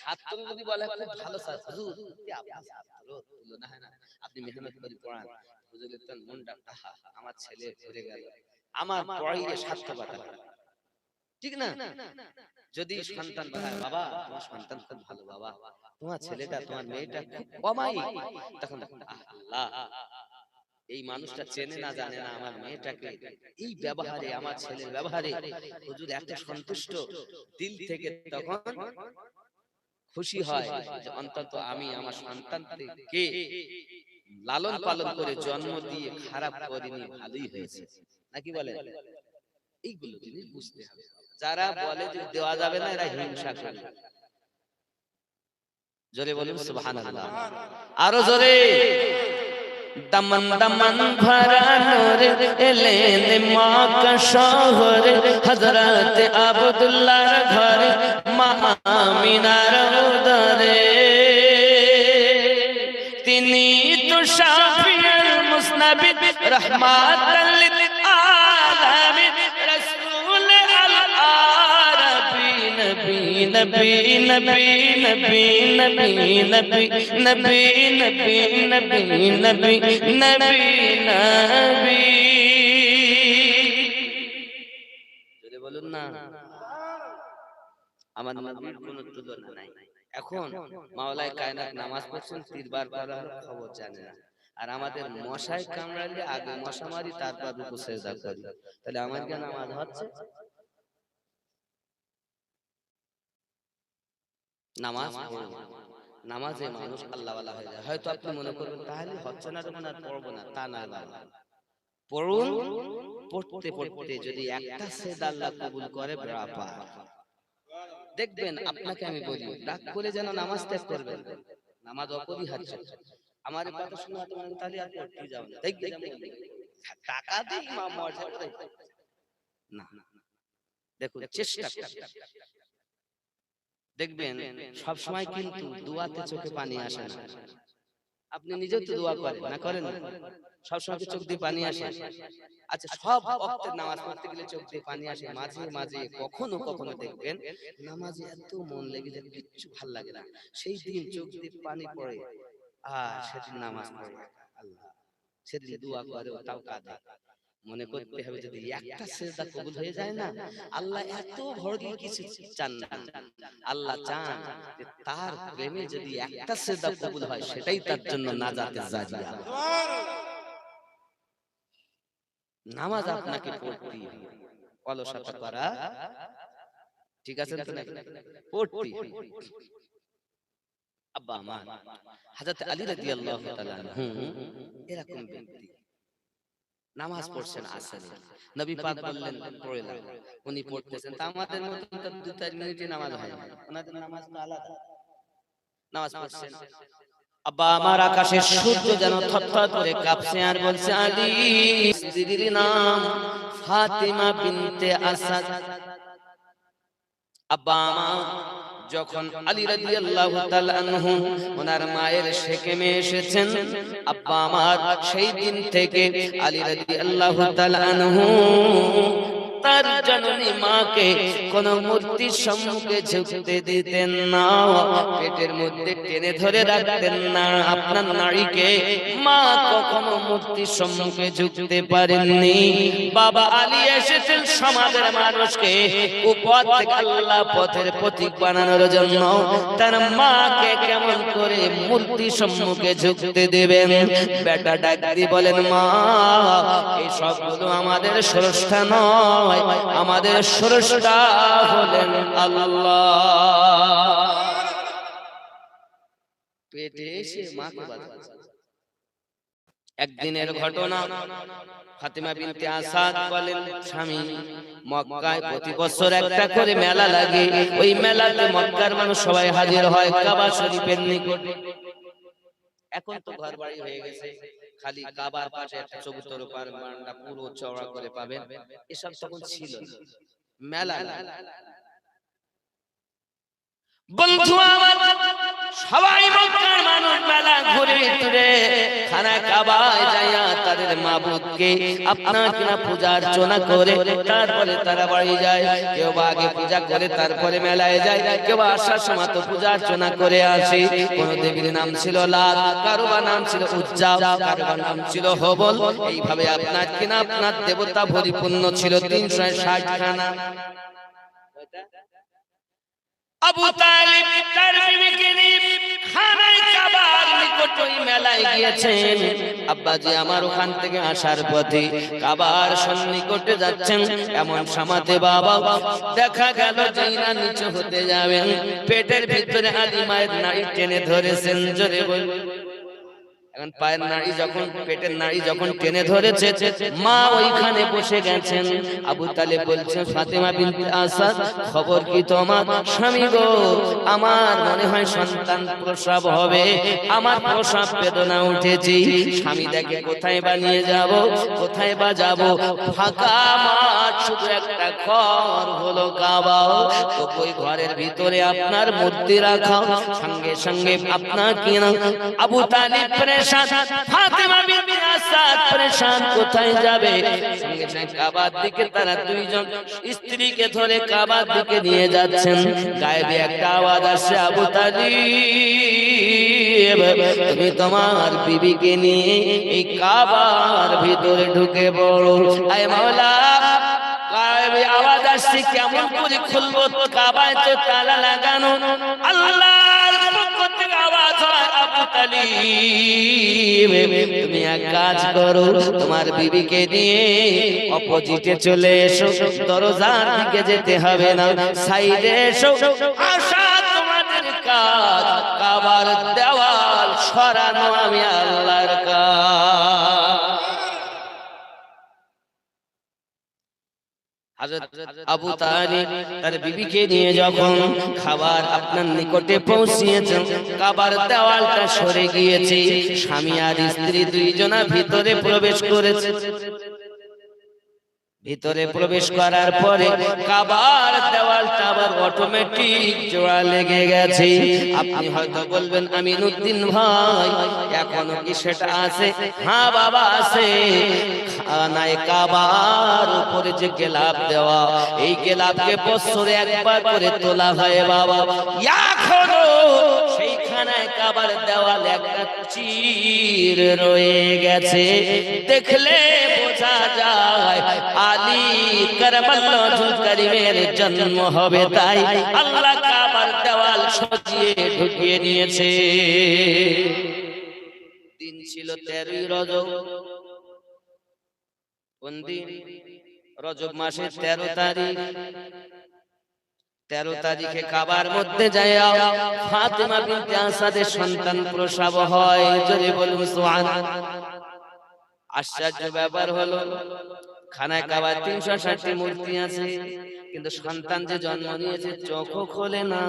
S1: ছাত্র যদি বলে খুব ভালো স্যার, হুজুর কি আপনি ছাত্র, তুলনা হয় না, আপনি মেহনত করে পড়ান, হুজুরের তো মনটা আহা আমার ছেলে ঘুরে গেল, আমার পড়াইয়ে সার্থকতা, ঠিক না? যদি সন্তান বলে বাবা তোমার সন্তান খুব ভালো, বাবা তোমার ছেলেটা তোমার মেয়েটা খুব অমায়িক, তখন আল্লাহ এই মানুষটা চেনে না জানে না আমার মেয়েটাকে এই ব্যবহারে, আমার ছেলের ব্যবহারে হুজুর এত সন্তুষ্ট, দিল থেকে তখন খুশি হয় যে অন্তত আমি আমার সন্তানকে লালন পালন করে জন্ম দিয়ে খারাপ করিনি, ভালোই হয়েছে। নাকি বলে? এইগুলো জিনিস বুঝতে হবে। যারা বলে যে দেওয়া যাবে না, এরা হিংসা করে। জোরে বলুন সুবহানাল্লাহ, আরো জোরে। দমন দমন ভরা নূরে এলেন মক্কা শহরে, হযরত আব্দুল্লাহর ঘরে, মা আমিনার উদরে। তিনি তো শাফিউল মুসনাবিদ, রহমাতাল লিল আলামিন, রাসূল আল আরবি, নবী নবী নবী নবী নবী নবী নবী নবী নবী নবী নবী নবী। যদি বলুন না আমার নবীর কোনো তুলনা নাই। এখন মাওলায়ে কায়নাত নামাজ পড়ছেন, তিরবার করা খবর জানে না। আর আমাদের মশায় কামড়ালে আগে মশা মারি, তারপর রুকু সিজদা করি। তাহলে আমার কি নামাজ হচ্ছে? নামাজ নামাজে মানুষ আল্লাহওয়ালা হয়ে যায়। হয়তো আপনি মনে করবেন তাহলে হচ্ছে না, যখন আর পড়বো না, তা না। পড়ুন, পড়তে পড়তে যদি একটা সিজদা আল্লাহ কবুল করে ব্যাপার দেখবেন। আপনাকে আমি বলি, রাগ করে যেন নামাজ ত্যাগ করবেন, নামাজ অপরিহার্য। আমার কথা শুনে হয়তো মনে তাহলে আর পড়তে যাও না, দেখবেন টাকা দিয়ে ইমাম মর্যাদা দেয় না। দেখুন চেষ্টা দেখবেন সব সময় কিন্তু দোয়াতে চোখে পানি আসে না। আপনি নিজেও তো দোয়া করেন না, করেন না? সব সময় চোখ দিয়ে পানি আসে। আচ্ছা, সব ওয়াক্তের নামাজ পড়তে গেলে চোখ দিয়ে পানি আসে? মাঝে মাঝে কখনো কখনো দেখবেন নামাজে এত মন লেগে যায়, কিচ্ছু ভালো লাগে না, সেই দিন চোখ দিয়ে পানি পড়ে, সেদিন নামাজ পড়ে আল্লাহ, সেদিন দোয়া করে, তাও কাঁদে। মনে করতে হবে যদি একটা সিজদা কবুল হয়ে যায় না, আল্লাহ এত ভরদি কিছু চান না, আল্লাহ চান যে তার প্রেমে যদি একটা সিজদা কবুল হয়, সেটাই তার জন্য নাজাতের জারিয়া। নামাজ আপনাকে পড়তে হবে, অলসতা করা ঠিক আছে তো? নাকি পড়তে আব্বা আমার হযরত আলী রাদিয়াল্লাহু তাআলা আনহু এরকম ব্যক্তি নামাজ পড়ছেন আসরে, নবী পাক বললেন পড়লাম, উনি পড়তেছেন। তা আমাদের মত তো 2-4 মিনিটে নামাজ হয় না, ওনাদের নামাজ তো আলাদা। নামাজ পড়ছেন, আব্বা আমার আকাশের সূর্য যেন থরথর করে কাঁপছে আর বলছে আলী, স্ত্রীর নাম ফাতিমা বিনতে আসাদ। আব্বা আমার যখন আলী রাদিয়াল্লাহু তাআলা আনহু ওনার মায়ের শেকেমে এসেছেন, আব্বা আমার সেই দিন থেকে আলী রাদিয়াল্লাহু তাআলা আনহু তার জননী মাকে কোন মূর্তির সম্মুখে ঝুঁকতে দিতেন না, পেটের মধ্যে টেনে ধরে রাখতেন না। আপনার নারীকে মা কখনো মূর্তির সম্মুখে ঝুঁকতে পারেননি। বাবা আলী এসেছেন সমাজের মানুষকে উপর থেকে আল্লাহ পথের প্রতীক বানানোর জন্য। তার মাকে কেমন করে মূর্তি সম্মুখে ঝুঁকতে দেবেন? বেটা ডাক দিয়ে বলেন, মা এই সবগুলো আমাদের স্রষ্টা নয়, আমাদের স্রষ্টা হলেন আল্লাহ। পেটে এসে মাকে বাঁচাচ্ছে। একদিনের ঘটনা, ফাতিমা বিনতে আসাদ বলেন, স্বামী মক্কায় প্রতি বছর একটা করে মেলা লাগে, ওই মেলাতে মক্কার মানুষ সবাই হাজির হয় কাবা শরীফের নিকটে। এখন তো ঘর বাড়ি হয়ে গেছে, খালি কাবার পাশে একটা চবুতর পার বারান্দা পুরো চওড়া করে পাবেন, এসব তখন ছিল মেলা। বন্ধু আমার, সবাই মক্কার মানুষ মেলা ঘুরে ঘুরে খানা কাবায় যাইয়া তাদের মাবুদকে আপনার কিনা পূজা অর্চনা করে তারপরে তারা বাড়ি যায়। কেউ আগে পূজা করে তারপরে মেলায় যায়, কেউ আসার সময় তো পূজা অর্চনা করে আসে। কোন দেবীর নাম ছিল লাত, কারোবার নাম ছিল উজ্জা, কারোবার নাম ছিল হবল। এইভাবে আপনার কিনা আপনার দেবতা পরিপূর্ণ ছিল 360 খানা। আবু তালিব তার বিবিকে নিয়ে খানায় কাবার নিকট ওই মেলায় গিয়েছেন। আব্বাজি আমার ওখান থেকে আসার পথে কাবার সন্নিকটে যাচ্ছেন, এমন সামাতে বাবা দেখা গেল যাইনা নিচু হতে যাবেন, পেটের ভিতরে আলিমায়ের নাড়ি টেনে ধরেছেন। জোরে বল। এখন পায়ের নাড়ি যখন, পেটের নাড়ি যখন টেনে ধরেছে, মা ওইখানে বসে গেছেন। আবু তালেব বলছেন, ফাতেমা বিনতে আসাদ, খবর কি তোমার? স্বামী গো, আমার মনে হয় সন্তান প্রসব হবে, আমার প্রসব বেদনা উঠেছে। স্বামী দেখে কোথায় বা নিয়ে যাব, কোথায় বা যাব, ফাঁকা মাঠ, শুধু একটা ঘর হলো কাবা। তো ওই ঘরের ভিতরে আপনার মূর্তি রাখা, সঙ্গে সঙ্গে আপনার কি না আবু তালিব ফাতেমা বিনতে আসাদ পরেশান, কোথায় যাবে? সঙ্গে সঙ্গে কাবার দিকে তারা দুইজন স্ত্রীকে ধরে কাবার দিকে নিয়ে যাচ্ছেন। গায়েবে একটা আওয়াজ আসে, আবু তালিব তুমি তোমার বিবিকে নিয়ে এই কাবার ভিতরে ঢুকে পড়ো। আয় মাওলা, গায়েবে আওয়াজ আসছে, কেমন করে খুলবো? কাবায় তো তালা লাগানো। আল্লাহর পক্ষ থেকে আওয়াজ হয়, আবু তালিব তুমি এক কাজ করো, তোমার বিবিকে নিয়ে অপোজিটে চলে এসো, দরজার দিকে যেতে হবে না, সাইডে এসো। আশা তোমাদের কাজ, কাবার দেওয়াল সরানো আমি আল্লাহর কাজ। আবু তালিব তার বিবিকে নিয়ে যখন খাবার আপনার নিকটে পৌঁছিয়েছেন, কাবার দেওয়ালটা সরে গিয়েছে, স্বামী আর স্ত্রী দুইজনা ভিতরে প্রবেশ করেছে। ভিতরে প্রবেশ করার পরে কাবার দেওয়ালটা আবার অটোমেটিক জোড়া লেগে গেছে। আপনি হয়তো বলবেন, আমিনুদ্দিন ভাই এখনো কি সেটা আছে? হ্যাঁ বাবা আছে। খানায় কাবার উপরে যে গেলাপ দেওয়া, এই গেলাপকে বছরে একবার করে তোলা হয় বাবা। এখনো সেই খানায় কাবার দেওয়াল একটা চির রয়ে গেছে, দেখলে বোঝা যায় আলী কারামাল্লাহু কারীমের জন্ম হবে, তাই আল্লাহ কাবার দেওয়াল সাজিয়ে ঢুকিয়ে নিয়েছে। দিন ছিল 13 রজব। কোন দিন? রজব মাসের 13 তারিখ। 13 তারিখে কাবার মধ্যে যায় ফাতেমা বিনতে আসাদের সন্তান প্রসব হয়। জোরে বলুন সুবহানাল্লাহ। আশ্চর্য ব্যাপার হলো, খানায় কাবার 360টি মূর্তি আছে, কিন্তু সন্তান যে জন্ম নিয়েছে চোখও খোলে না,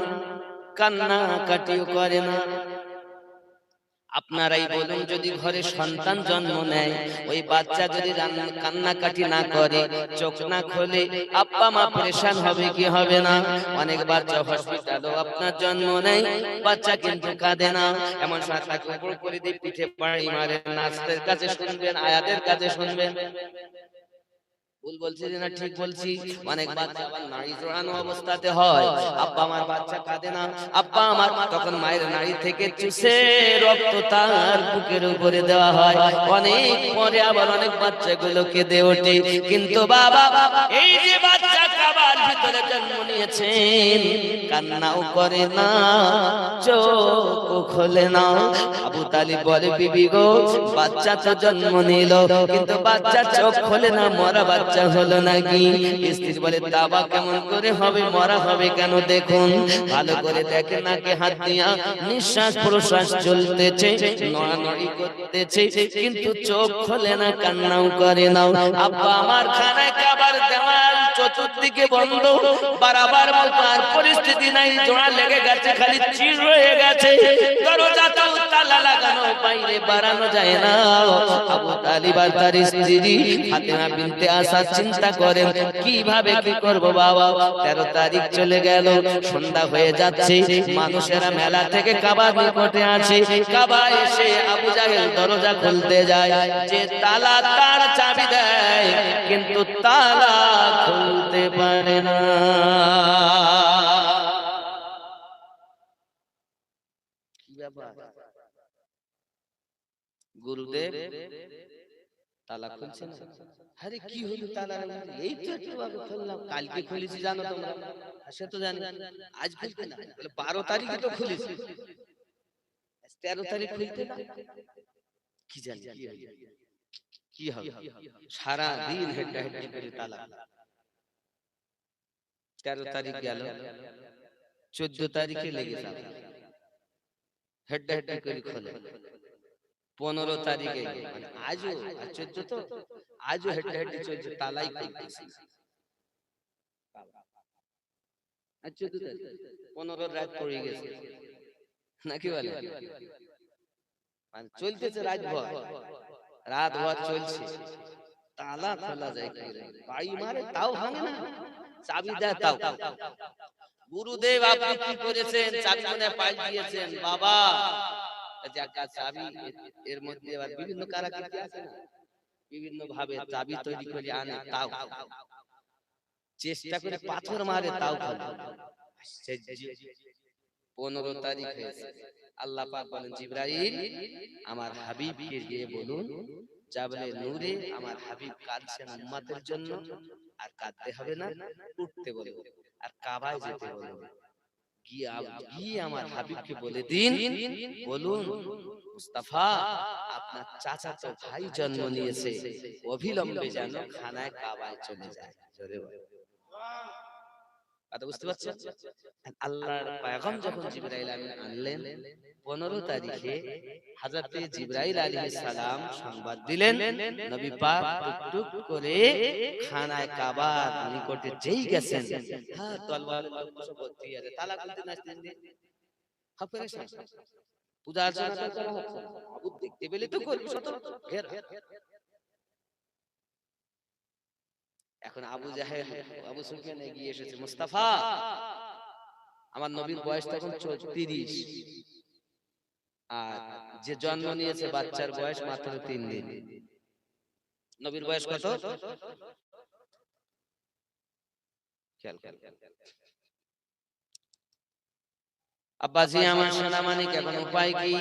S1: কান্না কাটিও করে না। আপনারাই বলুন, যদি ঘরে সন্তান জন্ম নেয়, ওই বাচ্চা যদি কান্নাকাটি না করে, চোখ না খোলে, আব্বা মা পরেশান হবে কি হবে না? অনেক বাচ্চা হসপিটালেও আপনার জন্ম নেয়, বাচ্চা কিন্তু কাঁদে না, এমন সময় তাকে উপর করে দিয়ে পিঠে পাড়ি মারে। নাস্তের কাছে শুনবেন, আয়াতের কাছে শুনবেন, ভুল বলছি না ঠিক বলছি? অনেক বাচ্চা আবার নাড়ি জোড়ানো অবস্থাতে হয়, আব্বা আমার বাচ্চা কাঁদে না, আব্বা আমার তখন মায়ের নাড়ি থেকে চুষে রক্ত তার বুকের উপরে দেওয়া হয়। অনেক পরে আবার অনেক বাচ্চাগুলো কেঁদে ওঠে, কিন্তু বাবা এই যে বাচ্চা কাবার ভিতরে জন্ম নিয়েছেন কান্নাও করে না, চোখ খোলে না। আবু তালিব বলে, বিবি গো, বাচ্চা তো জন্ম নিল কিন্তু বাচ্চা চোখ খোলে না, মরা বাচ্চা হলো নাকি? স্ত্রী বলে, তাবা কেমন করে হবে, মরা হবে কেন? দেখুন ভালো করে দেখেন, নাকে হাত দিয়া নিঃশ্বাস প্রশ্বাস চলতেছে, নড়ানড়ি করতেছে, কিন্তু চোখ খোলে না, কান্নাও করে না। আব্বা আমার খানায় কাবার দেওয়াল চতুর্দিকে বন্ধ, বারাবার আর পরিস্থিতি নাই, জোড়া লেগে গেছে, খালি চির হয়ে গেছে, দরজাটাও তালা লাগানো, বাইরে বাড়ানো যায় না। আবু তালিব আর তার স্ত্রী ফাতেমা বিনতে আসাদ চিন্তা করেন, কিভাবে কি করব বাবা। 13 তারিখ চলে গেল, সন্ধ্যা হয়ে যাচ্ছে, মানুষেরা মেলা থেকে কাবার নিকটে আছে। কাবা এসে আবু জাহেল দরজা খুলতে যায়, যে তালা তার চাবি দেয়, কিন্তু তালা খুলতে পারে না। কি ব্যাপার? গুরুদেব তালা খুলছে না। আরে কি হলো তালা? এই তো একটু আগে খুললাম, কালকে খুলেছি জানো তোমরা? সে তো জানি, আজ খুলতে না, 12 তারিখে তো খুলেছি, 13 তারিখ খুলতে না। কি জানি কি হবে, সারা দিন হেড্ডা হেড্ডি করে তালা। 13 তারিখ গেল, 14 তারিখে লেগেছে হেড্ডা হেড্ডি করে খোলে। 15 তারিখে আজও, 14 তো আজও হেড্ডা হেড্ডি চলছে, তালাই খুলতেছে। 14 তারিখ 15 রাত পড়ে গেছে নাকি বলে, চলতেছে রাত ভর চলছে, তালা খোলা যায় কি? বাড়ি মারে তাও ভাঙে না, চাবি দেয় তাও। গুরুদেব আপনি কি করেছেন? চাবি মনে পাল্টে দিয়েছেন বাবা। চাবি এর মধ্যে আবার বিভিন্ন কারাকৃতি আছে না, বিভিন্ন ভাবে চাবি তৈরি করে আনে, তাও চেষ্টা করে পাথর মারে, তাও খোলে। 15 তারিখ হয়েছে, আল্লাহ পাক বলেন, জিবরাইল আমার হাবিবকে গিয়ে বলুন, জাবলে নূরে আমার হাবিব কাঁদছেন উম্মতের জন্য, আর কাঁদতে হবে না, উঠতে বলুন আর কাবায় যেতে বলুন। গিয়ে আমার হাবিবকে বলে দিন, বলুন মুস্তাফা আপনার চাচাতো ভাই জন্ম নিয়েছে, অবিলম্বে যেন খানায় কাবায় চলে যায়। জোরে বলো। কথা বুঝতে পারছেন? আল্লাহর পয়গম্বর যখন জিবরাইল আমিন আনলেন, 15 তারিখে হযরতে জিবরাইল আলাইহিস সালাম সংবাদ দিলেন, নবী পাক টুক টুক করে খানায় কাবার নিকটে যেই গেছেন, হ্যাঁ তলোয়ারের লোক ভর্তি আছে, তালা খুলতে নাচতেন দিয়ে হাফেরে পূজা অর্চনা করা হচ্ছে, আবু দেখতে পেলে তো করবে শত ঘের। এখন আবু জাহেল আবু সুফিয়ান এগিয়ে এসেছে, মুস্তাফা আমার নবীর বয়স তখন 34, আর যে জন্ম নিয়েছে বাচ্চার বয়স মাত্র 3 দিন। নবীর বয়স কত? খেয়াল খেয়াল। আব্বাজি আমার সোনা মানিক, এখন উপায় কি?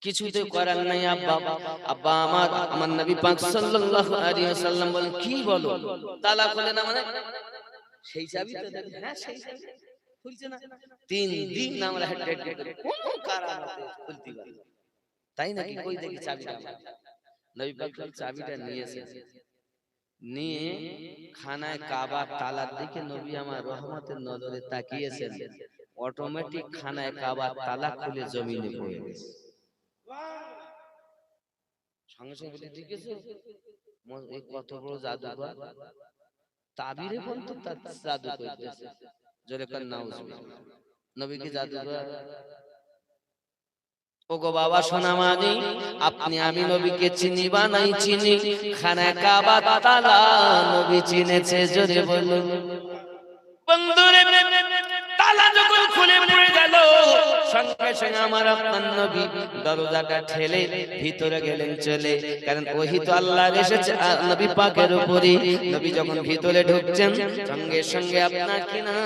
S1: কিছুতে করার নাই আব্বা। আব্বা আমার নবী পাক সাল্লাল্লাহু আলাইহি ওয়াসাল্লাম বলেন, কি বলো তালা খুলে না? মানে সেই চাবি তো দেন। হ্যাঁ সেই চাবি খুলছে না, 3 দিন আমরা হেড কোন কারণে খুলতে পারি, তাই নাকি? কই দেখি চাবিটা। নবী পাক চাবিটা নিয়েছে, নিয়ে খানায় কাবা তালার দিকে নবী আমার রহমতের নজরে তাকিয়েছেন, অটোমেটিক খানায় কাবা তালা খুলে জমিনে পড়ে গেছে। সঙ্গে সঙ্গে বলে, দেখেছো এই কত বড় জাদুকর, তাবিরে বলতো তার জাদু করতেছে। জোরে কান নাউজুবিল্লাহ। নবী কি জাদুকর? ওগো বাবা সোনা মানি, আপনি আমি নবীকে চিনি বা নাই চিনি, খানায় কাবা তালা নবী চিনেছে। জোরে বলুন বন্ধুরে, তালা যখন খুলে পড়ে গেল, সঙ্গে সঙ্গে আমার আপনার নবী দরজাটা ঠেলে ভিতরে গেলেন চলে, কারণ ওহী তো আল্লাহর এসেছে নবী পাকের উপরে। নবী যখন ভিতরে ঢুকছেন, সঙ্গে সঙ্গে আপনার কিনা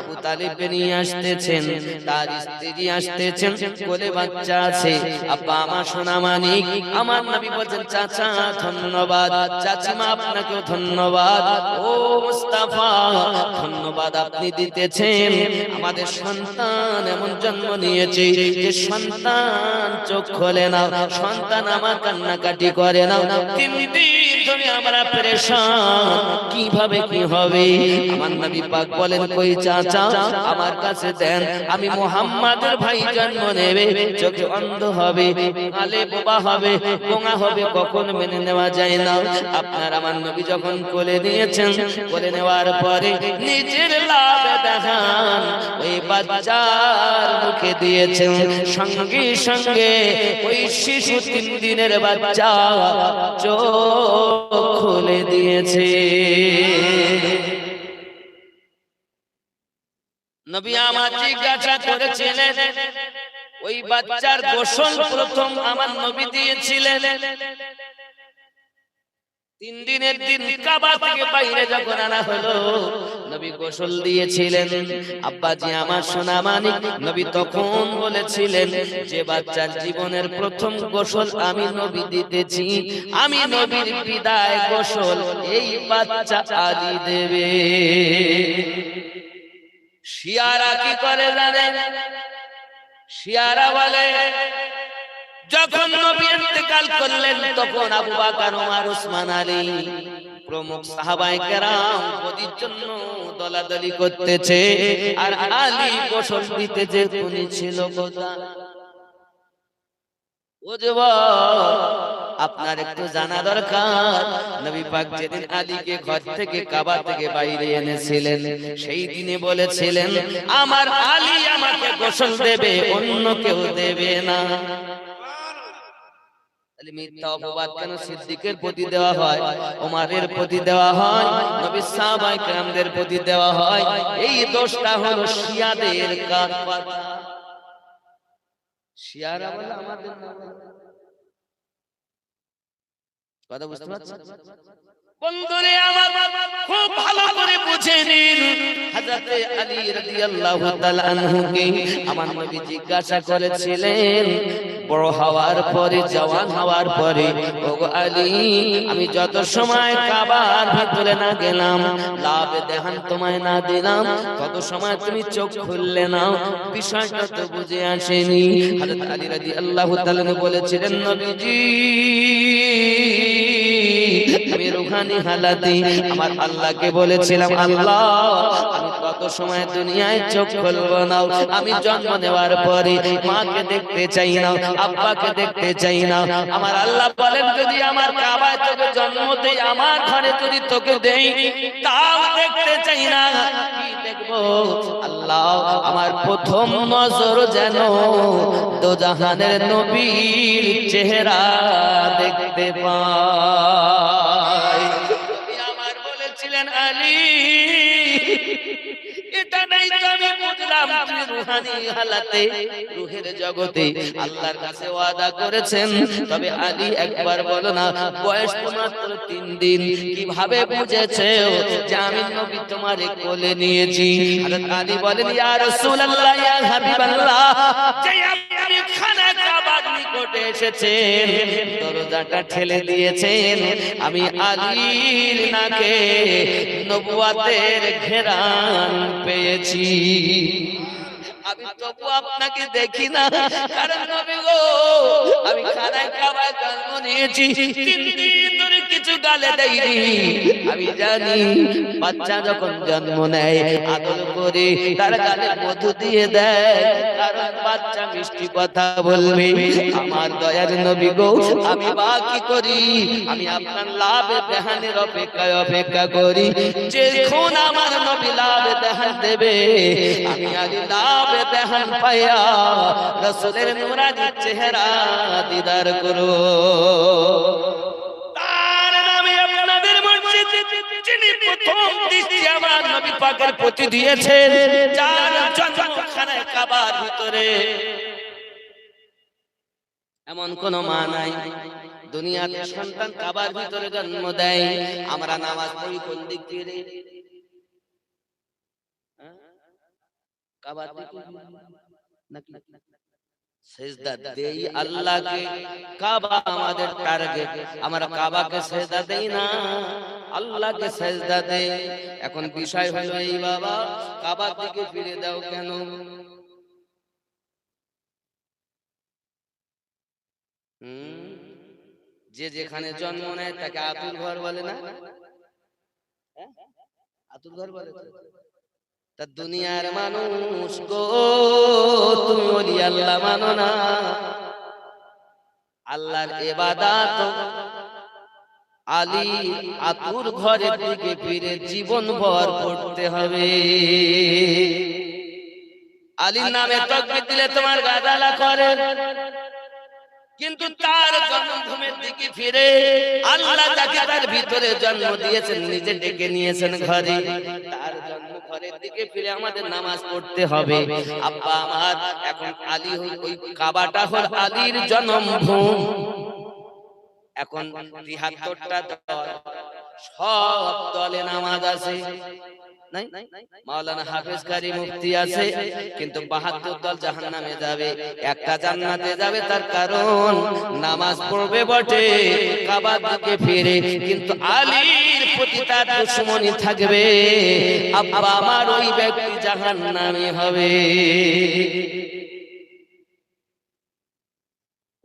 S1: আবু তালিবকে নিয়ে আসতেছেন, তার স্ত্রী আসতেছেন, কোলে বাচ্চা আছে। আব্বা আমার সোনা মানিক, আমার নবী বলছেন চাচা ধন্যবাদ, চাচিমা আপনাকেও ধন্যবাদ, ও মুস্তাফা ধন্যবাদ আপনি দিতেছেন। আমাদের সন্তান এমন জন্ম নিয়েছে যে সন্তান চোখ খোলে না, সন্তান আমার কান্নাকাটি করে না, 3 দিন ধরে আমরা পেরেশান, কিভাবে কি হবে। আমার নবী পাক বলেন কই চাচা আমার কাছে দেন, আমি মুহাম্মাদের ভাই জন্ম নেবে, চোখে অন্ধ হবে, কালে বোবা হবে, গোঙা হবে, কখন মেনে নেওয়া যায় না। আপনার আমার নবী যখন কোলে নিয়েছেন, কোলে নেওয়ার পরে নিজের লাভ দেখান ওই বাচ্চার মুখে দিয়েছেন, সঙ্গে সঙ্গে ওই শিশু 3 দিনের বাচ্চা চোখ খুলে দিয়েছে। নবী আমার জিজ্ঞাসা করেছিলেন, ওই বাচ্চার গোসল প্রথম আমার নবী দিয়েছিলেন। 3 দিনের দিন কাবা থেকে বাইরে যখন আনা হলো, নবী গোসল দিয়েছিলেন। আব্বাজি আমার সোনা মানিক, নবী তখন বলেছিলেন যে বাচ্চার জীবনের প্রথম গোসল আমি নবী দিতেছি, আমি নবীর বিদায় গোসল এই বাচ্চা আলী দেবে। শিয়ারা কি করে জানেন? শিয়ারা বলে যখন নবী ইন্তেকাল করলেন, তখন আবু বকর, ওমর, ওসমান, আলী প্রমুখ সাহাবায়ে কেরাম গদির জন্য দলাদলি করতেছে, আর আলী গোসল দিতেছে। উনি ছিল কোথায়? ও যুবক, আপনার একটু জানা দরকার, নবী পাক যেদিন আলীকে ঘর থেকে কাবা থেকে বাইরে এনেছিলেন, সেই দিনে বলেছিলেন আমার আলী আমাকে গোসল দেবে, অন্য কেউ দেবে না। তাহলে মিথ্যা অপবাদ কেন সিদ্দিকের প্রতি দেওয়া হয়, ওমরের প্রতি দেওয়া হয়, নবী সাহাবায়ে কেরামদের প্রতি দেওয়া হয়? এই দোষটা হলো শিয়াদের কথা। শিয়ারা বলে আমাদের কথা বুঝতে পারছেন? বন্ধুরে আমার খুব ভালো করে বুঝে নিন, হযরত আলী রাদিয়াল্লাহু তাআলা আনহুকে আমার নবী জিজ্ঞাসা করেছিলেন বড় হওয়ার পরে, জওয়ান হওয়ার পরে, ওগো আলী আমি যত সময় কাবার ভিতরে না গেলাম, লাভ দেখান তোমায় না দিলাম, তত সময় তুমি চোখ খুললে না, বিষয়টা তো বুঝে আসেনি। হযরত আলী রাদিয়াল্লাহু তাআলা বলেছিলেন নবীজি আমি রুহানি হালাতে আমার আল্লাহকে বলেছিলাম, আল্লাহ আমি কত সময় দুনিয়ায় চোখ খুলবো না, আমি জন্ম নেওয়ার পরে মাকে দেখতে চাই না, আব্বাকে দেখতে চাই না। আমার আল্লাহ বলেন যদি আমার কাবায় তোকে জন্ম দেই, আমার ঘরে যদি তোকে দেই, তাও দেখতে চাই না। কি দেখবো আল্লাহ? আমার প্রথম নজর যেন দোজাহানের নবীর চেহারা দেখতে পাই। আমার বলেছিলেন আলী এটা নাই তো আমি বুঝলাম, তুমি রুহানি হালাতে রূহের জগতে আল্লাহর কাছে ওয়াদা করেছেন, তবে আলী একবার বলো না বয়স তো মাত্র 3 দিন, কিভাবে বুঝেছো যে আমি নবী তোমারে কোলে নিয়েছি? হযরত আলী বলেন ইয়া রাসূলুল্লাহ ইয়া হাবিবাল্লাহ, যে আপনি খানা কাবার নিকটে এসেছেন, দরজাটা ঠেলে দিয়েছেন, আমি আলীর নাকে নবুয়তের ঘেরান পেয়েছি। আমি তবু আপনাকে দেখি না, কারণ নবী গো আমি খানায় কাবায় জন্ম নিয়েছি, 3 দিন ধরে কিছু গালে দেইনি। আমি জানি বাচ্চা যখন জন্ম নেয় আদর করে তার গালে মধু দিয়ে দেয়, কারণ বাচ্চা মিষ্টি কথা বলবে। আমার দয়ার নবী গো আমি বাকি করি, আমি আপনার লাভ দেহানের অপেক্ষা করি, যখন আমার নবী লাভ দেহান দেবে, আমি আলী লাভ দেহান পাইয়া রাসূলের নূরানি চেহারা দিদার করো। তার নামে আপনাদের মসজিদ যিনি প্রথম দৃষ্টি আমার নবী পাকের প্রতি দিয়েছেন, যার জন্মখানায় কাবার ভিতরে। এমন কোন মা নাই দুনিয়াতে সন্তান কাবার ভিতরে জন্ম দেয়। আমরা নামাজ পড়ি কোন দিক দিয়ে? কাবার দিকে নাকি সেজদা দেই আল্লাহকে? কাবা আমাদের টার্গেট, আমরা কাবাকে সেজদা দেই না, আল্লাহকে সেজদা দেই। এখন বিষয় হলো এই, বাবা কাবার দিকে ফিরে দাও কেন? যে যেখানে জন্ম নেয় তাকে আতুর ঘর বলে না? আতুর ঘর বলে। তা দুনিয়ার মানুষ গো, তুমি ওলি আল্লাহ মানো না, আল্লাহর ইবাদত আলী আতুর ঘরের দিকে ফিরে জীবন ভর করতে হবে। আলীর নামে তাকবীর দিলে তোমার গা জ্বালা করে, কিন্তু তার জন্মভূমির দিকে ফিরে আল্লাহ যাকে তার ভিতরে জন্ম দিয়েছেন, নিজে ডেকে নিয়েছেন ঘরে, তার জন্ম ঘরের দিকে ফিরে আমাদের নামাজ পড়তে হবে। আব্বা আমার, এখন আলী ওই কাবাটা হল আলীর জন্মভূমি। এখন ৭৩টা দল, সব দলে নামাজ আছে নাই? মাওলানা হাফেজ কারি মুফতি আছে, কিন্তু ৭২ দল জাহান্নামে যাবে, একটা জান্নাতে যাবে। তার কারণ নামাজ পড়বে বটে, কাবার দিকে ফিরে, কিন্তু আলীর প্রতি তার দুশমনি থাকবে। আব্বা আমার, ওই ব্যক্তি জাহান্নামী হবে,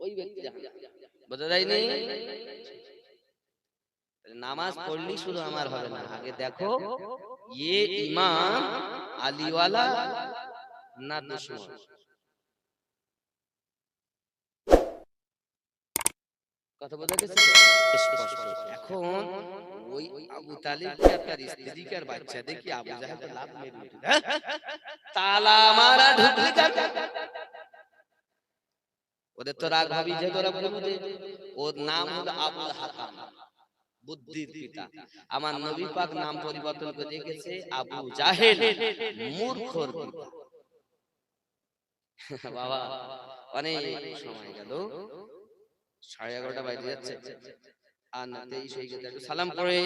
S1: ওই ব্যক্তি জাহান্নামী। বোঝা যায়নি? নামাজ পড়লি শুধু আমার হবে না, আগে দেখো ये ইমাম আলীওয়ালা না দুশমন। কথা বোঝা গেছে? এখন ওই আবু তালিবকে আর তার স্ত্রীকে আর বাচ্চা দেখি আবু জাহেল তো লাভ মেরে উঠে তালা মারা ঢুকলি যাবে। ওদের তো রাগ ভাবি যে তোরা গুরুদেব, ওর নাম হলো আবুল হাকাম, বুদ্ধির পিতা। আমার নবী পাক নাম পরিবর্তন করে রেখেছে আবু জাহেল, মূর্খর পিতা। বাবা অনেক সময় গেল, 11:30 বাজে যাচ্ছে, আর 23 হয়ে গেছে। সালাম পড়ে